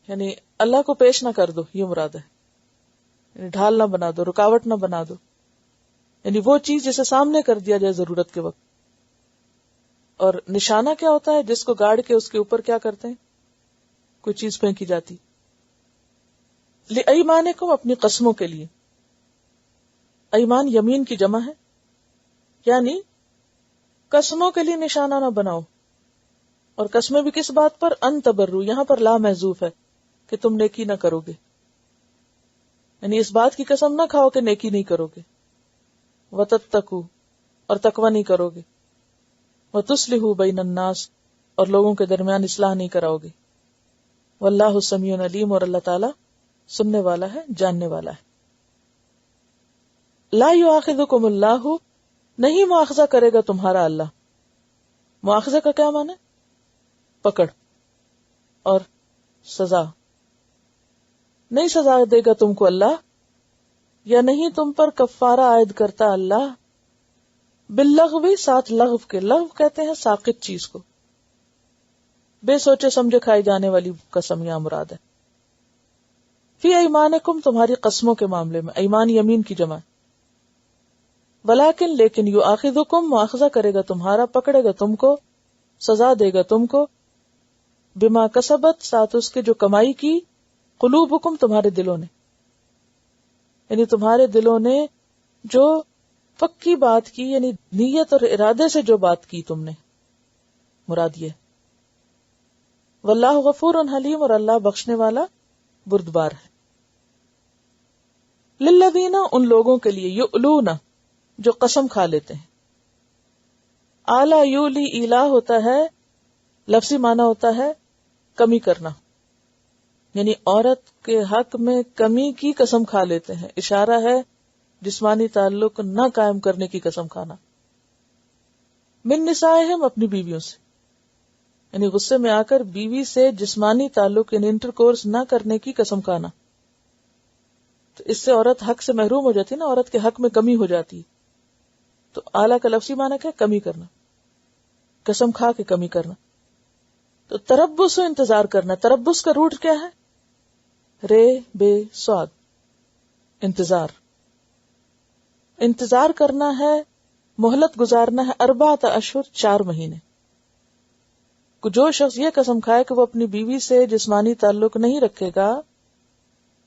A: یعنی اللہ کو پیش نہ کر دو، یہ مراد ہے. یعنی ڈھال نہ بنا دو، رکاوٹ نہ بنا دو. یعنی وہ چیز جسے سامنے کر دیا جائے ضرورت کے وقت. اور نشانہ کیا ہوتا ہے؟ جس کو گاڑ کے اس کے اوپر کیا کرتے ہیں؟ کوئی چیز پھینکی جاتی. لِأَيْمَانِكُمْ، اپنی قسموں کے لیے. ایمان یمین کی جمع ہے، یعنی قسموں کے لیے نشانہ نہ بناؤ. اور قسمیں بھی کس بات پر؟ ان تبرو، یہاں پر لا محذوف ہے کہ تم نیکی نہ کرو گے. یعنی اس بات کی قسم نہ کھاؤ کہ نیکی نہیں کرو گے. وَتَتَّقُوا، اور تقوی نہیں کرو گے. وَتُصْلِحُوا بَيْنَ النَّاسِ، اور لوگوں کے درمیان اصلاح نہیں کراؤ گے. وَاللَّهُ سَمِيعٌ عَلِيمٌ، اور اللہ تعالیٰ سننے والا ہے، جاننے والا ہے. لا یؤاخذکم اللہ، نہیں مواخذہ کرے گا تمہارا اللہ. مواخذہ کا کیا معنی ہے؟ پکڑ اور سزا. نہیں سزا دے گا تم کو اللہ، یا نہیں تم پر کفارہ عائد کرتا اللہ. باللغو، ساتھ لغو کے. لغو کہتے ہیں ساقط چیز کو، بے سوچے سمجھے کھائی جانے والی قسم یہاں مراد ہے. فی ایمانکم، تمہاری قسموں کے معاملے میں. ایمان یمین کی جمع. ولیکن، لیکن یؤاخذکم، مواخذہ کرے گا تمہارا، پکڑے گا تم کو، سزا دے گا تم کو. بما کسبت، ساتھ اس کے جو کمائی کی، قلوبکم، تمہارے دلوں نے. یعنی تمہارے دلوں نے جو پکی بات کی، یعنی نیت اور ارادے سے جو بات کی تم نے، مراد یہ. واللہ غفور حلیم، اور اللہ بخشنے والا بردبار ہے. للذین، ان لوگوں کے لیے، یؤلون، جو قسم کھا لیتے ہیں. آلا یولی، ایلا ہوتا ہے، لفظی معنی ہوتا ہے کمی کرنا. یعنی عورت کے حق میں کمی کی قسم کھا لیتے ہیں. اشارہ ہے جسمانی تعلق نہ قائم کرنے کی قسم کھانا. من نسائہم، اپنی بیویوں سے. یعنی غصے میں آ کر بیوی سے جسمانی تعلق یعنی انٹرکورس نہ کرنے کی قسم کھانا. تو اس سے عورت حق سے محروم ہو جاتی ہے نا، عورت کے حق میں کمی ہو جاتی. تو اعلیٰ کا لفظی معنی کیا؟ کمی کرنا، قسم کھا کے کمی کرنا. تو تربص و انتظار کرنا. تربص کا روٹ کیا ہے؟ رے بے سواد، انتظار. انتظار کرنا ہے، مہلت گزارنا ہے. 4 اشہر، 4 مہینے. جو شخص یہ قسم کھائے کہ وہ اپنی بیوی سے جسمانی تعلق نہیں رکھے گا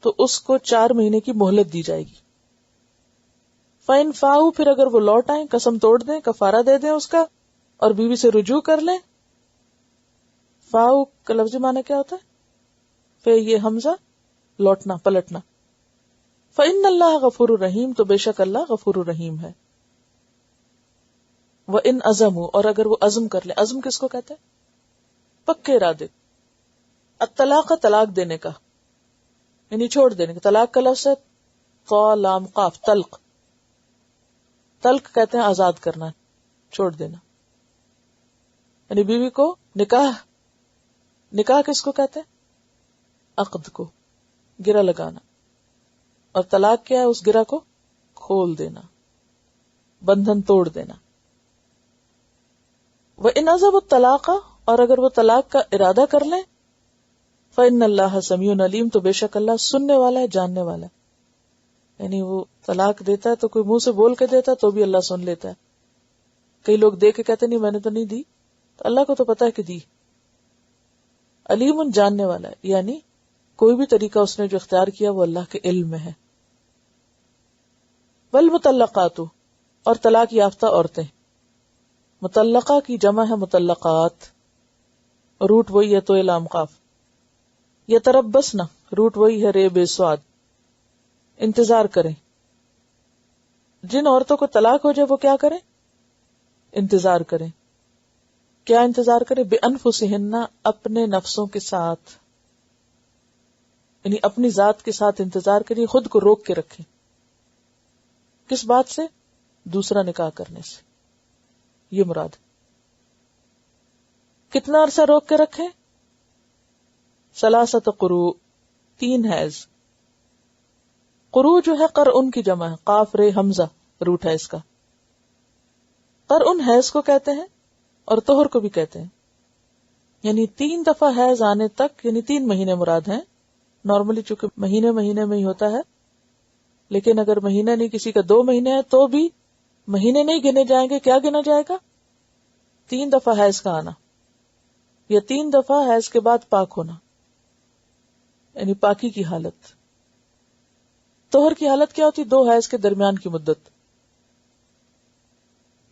A: تو اس کو 4 مہینے کی مہلت دی جائے گی. فَإِنْ فَاؤُوا، پھر اگر وہ لوٹ آئیں، قسم توڑ دیں، کفارہ دے دیں اس کا، اور بیوی سے رجوع کر لیں. فاؤ کا لفظی معنی کیا ہوتا ہے؟ یہ حمزہ، لوٹنا، پلٹنا. فإن اللہ غفور الرحیم، تو بے شک اللہ غفور الرحیم ہے. وَإِنْ عَزَمُوا، اور اگر وہ عزم کر لیں. عزم کس کو کہتے ہیں؟ پکے ارادے. الطلاق طلاق دینے کا، یعنی چھوڑ دینے کا. طلاق کا لفظ ہے طا لام قاف، طلق. طلق کہتے ہیں آزاد کرنا، چھوڑ دینا. یعنی بیوی کو نکاح کس کو کہتے ہیں؟ عقد کو، گرہ لگانا. اور طلاق کیا ہے؟ اس گرہ کو کھول دینا، بندھن توڑ دینا. وَإِنْ عَزَمُوا الطَّلَاقَ، اور اگر وہ طلاق کا ارادہ کر لیں. فَإِنَّ اللَّهَ سَمِيعٌ عَلِيمٌ، تو بے شک اللہ سننے والا ہے، جاننے والا ہے. یعنی وہ طلاق دیتا ہے تو کوئی منہ سے بول کے دیتا ہے تو بھی اللہ سن لیتا ہے. کئی لوگ دے کے کہتے نہیں میں نے تو نہیں دی، تو اللہ کو تو پتا ہے کہ دی. علیم، جاننے والا ہے، یعنی کوئی بھی طریقہ اس نے جو اختیار کیا وہ اللہ کے علم میں ہے. والمطلقات، اور طلاق یافتہ عورتیں. مطلقہ کی جمع ہے مطلقات، روٹ وہی ہے تو لام قاف. یتربصن، روٹ وہی ہے رے بے سواد. انتظار کریں. جن عورتوں کو طلاق ہو جائے وہ کیا کریں؟ انتظار کریں. کیا انتظار کریں؟ بِأَنفُسِهِنَّ، اپنے نفسوں کے ساتھ، یعنی اپنی ذات کے ساتھ انتظار کریں، خود کو روک کے رکھیں. کس بات سے؟ دوسرا نکاح کرنے سے. یہ مراد. کتنا عرصہ روک کے رکھیں؟ 3 قروء، 3 حیض. قروء جو ہے قرء کی جمع ہے، قاف رے حمزہ روٹ ہے اس کا. قرء حیض کو کہتے ہیں اور طہر کو بھی کہتے ہیں. یعنی 3 دفعہ حیض آنے تک، یعنی 3 مہینے مراد ہیں. نارملی چونکہ مہینے میں ہی ہوتا ہے، لیکن اگر مہینہ نہیں کسی کا 2 مہینے ہے تو بھی مہینے نہیں گنے جائیں گے. کیا گنا جائے گا؟ 3 دفعہ حیض کا آنا، یا 3 دفعہ حیض کے بعد پاک ہونا، یعنی پاکی کی حالت. طہر کی حالت کیا ہوتی؟ 2 حیض کے درمیان کی مدت.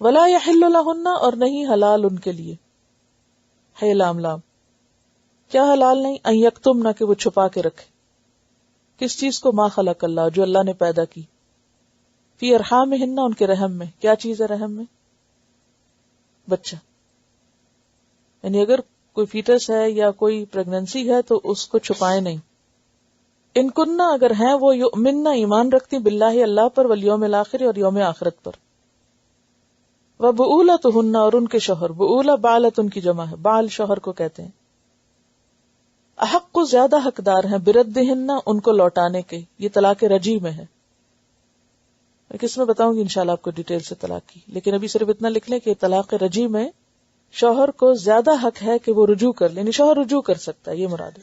A: ولا یحل لہن، اور نہیں حلال ان کے لیے. ہے لام لام. کیا حلال نہیں؟ ان یکتمن، کہ وہ چھپا کے رکھے. کس چیز کو؟ ما خلق اللہ، جو اللہ نے پیدا کی. فی ارحامہن، ان کے رحم میں. کیا چیز ہے رحم میں؟ بچہ. یعنی اگر کوئی فیٹس ہے یا کوئی پریگننسی ہے تو اس کو چھپائے نہیں. ان کننا، اگر ہیں وہ یؤمننا، ایمان رکھتی، باللہ اللہ پر، والیوم الاخر، اور یوم آخرت پر. وبعولتہن، اور ان کے شوہر. بعولہ بعلت ان کی جمع ہے، بعل شوہر کو کہتے ہیں. احق کو زیادہ حقدار ہیں، بردہن، ان کو لوٹانے کے. یہ طلاق رجی میں ہے. میں کس میں بتاؤں گی انشاءاللہ آپ کو ڈیٹیل سے طلاق کی، لیکن ابھی صرف اتنا لکھ لیں کہ طلاق رجی میں شوہر کو زیادہ حق ہے کہ وہ رجوع کر لیں، یعنی شوہر رجوع کر سکتا ہے. یہ مراد ہے.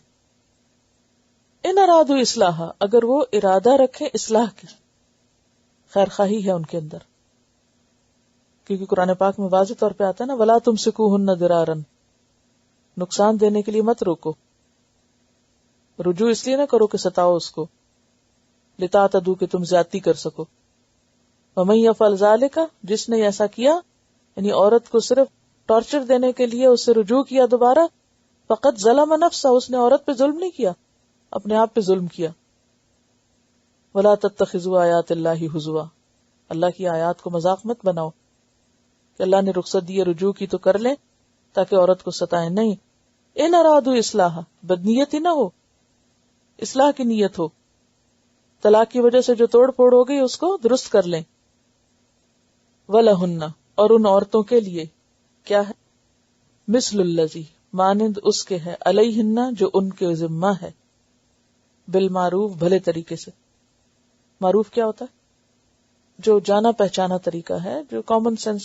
A: ان ارادوا اصلاح، اگر وہ ارادہ رکھیں اصلاح کی، خیر خواہی ہے ان کے اندر. کیونکہ قرآن پاک میں واضح طور پہ آتا ہے نا، ولا تمسکوہن ضرارا، نقصان دینے کے لیے مت روکو. رجوع اس لیے نہ کرو کہ ستاؤ اس کو، لتعتدوا، کہ تم زیادتی کر سکو. ومن یفعل ذلک، جس نے ایسا کیا، یعنی عورت کو صرف ٹارچر دینے کے لیے اس سے رجوع کیا دوبارہ، فقط ظلم نفسہ، اس نے عورت پہ ظلم نہیں کیا، اپنے آپ پہ ظلم کیا. ولا تتخذوا آیات اللہ ہزوا، اللہ کی آیات کو مذاق مت بناؤ کہ اللہ نے رخصت دی، رجوع کی تو کر لیں تاکہ عورت کو ستائیں. نہیں. ان ارادوا اصلاح، بدنیت ہی نہ ہو، اصلاح کی نیت ہو. طلاق کی وجہ سے جو توڑ پھوڑ ہو گئی اس کو درست کر لیں. وَلَهُنَّ، اور ان عورتوں کے لیے کیا ہے؟ مثل الذی، مانند اس کے ہے، علیہن، جو ان کے ذمہ ہے، بالمعروف، بھلے طریقے سے. معروف کیا ہوتا ہے؟ جو جانا پہچانا طریقہ ہے، جو کامن سینس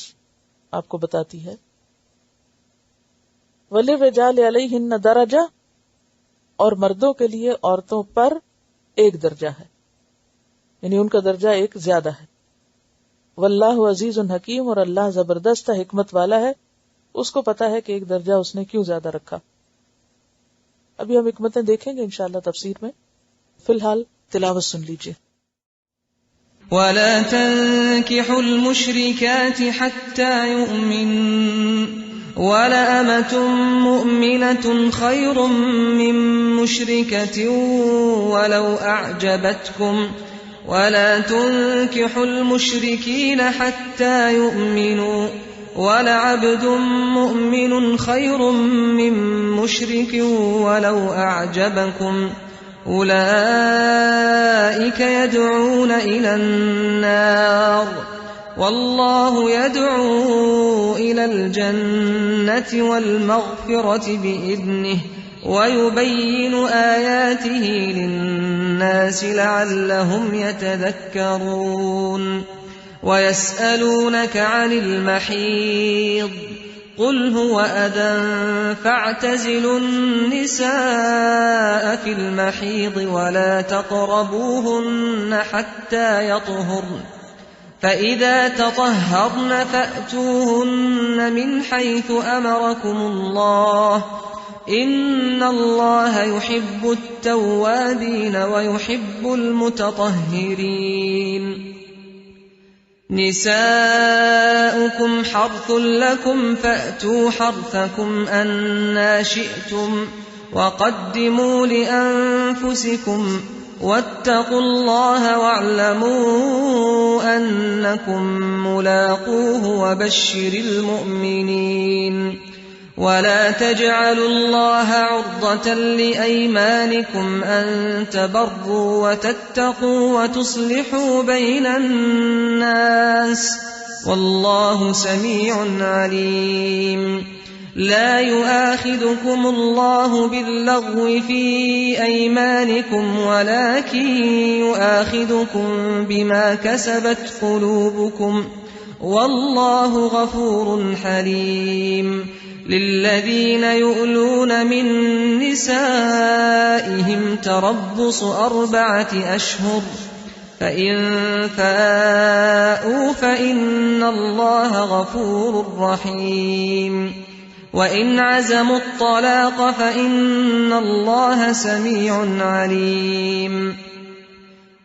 A: آپ کو بتاتی ہے. وَلِلرِّجَالِ عَلَيْهِنَّ دَرَجَةٌ، اور مردوں کے لیے عورتوں پر 1 درجہ ہے، یعنی ان کا درجہ 1 زیادہ ہے. واللہ عزیز حکیم، اور اللہ زبردست حکمت والا ہے، اس کو پتا ہے کہ 1 درجہ اس نے کیوں زیادہ رکھا. ابھی ہم حکمتیں دیکھیں گے انشاءاللہ تفسیر میں. فی الحال تلاوت سن لیجیے.
B: وَلَا تَنكِحُوا الْمُشْرِكَاتِ حَتَّى يُؤْمِنَّ وَلَأَمَةٌ مُؤْمِنَةٌ خَيْرٌ مِّن مُّشْرِكَةٍ وَلَوْ أَعْجَبَتْكُمْ ولا تنكحوا المشركين حتى يؤمنوا ولعبد مؤمن خير من مشرك ولو أعجبكم أولئك يدعون إلى النار والله يدعو إلى الجنة والمغفرة بإذنه ويبين آياته للناس لعلهم يتذكرون ويسألونك عن المحيض قل هو أذى فاعتزلوا النساء في المحيض ولا تقربوهن حتى يطهرن فإذا تطهرن فأتوهن من حيث أمركم الله إن الله يحب التوابين ويحب المتطهرين نساؤكم حرث لكم فأتوا حرثكم أنى شئتم وقدموا لأنفسكم واتقوا الله واعلموا أنكم ملاقوه وبشر المؤمنين ولا تجعلوا الله عرضة لأيمانكم أن تبروا وتتقوا وتصلحوا بين الناس والله سميع عليم لا يؤاخذكم الله باللغو في أيمانكم ولكن يؤاخذكم بما كسبت قلوبكم والله غفور حليم للذين يؤلون من نسائهم تربص 4 أشهر فإن فاءوا فإن الله غفور رحيم وإن عزموا الطلاق فإن الله سميع عليم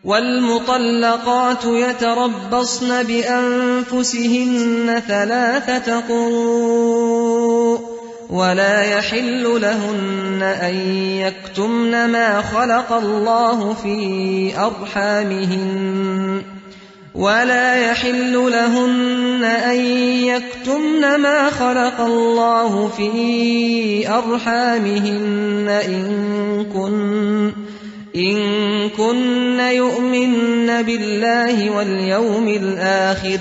B: والمطلقات يتربصن بأنفسهن 3 قروء ولا يحل لهن أن يكتمن ما خلق الله في أرحامهن إن كن يؤمن بالله واليوم الآخر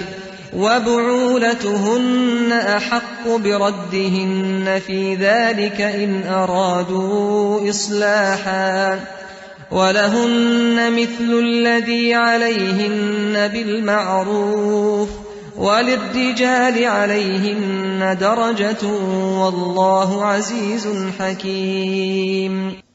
B: وبعولتهن أحق بردهن في ذلك إن أرادوا إصلاحا ولهن مثل الذي عليهن بالمعروف وللرجال عليهن درجة والله عزيز حكيم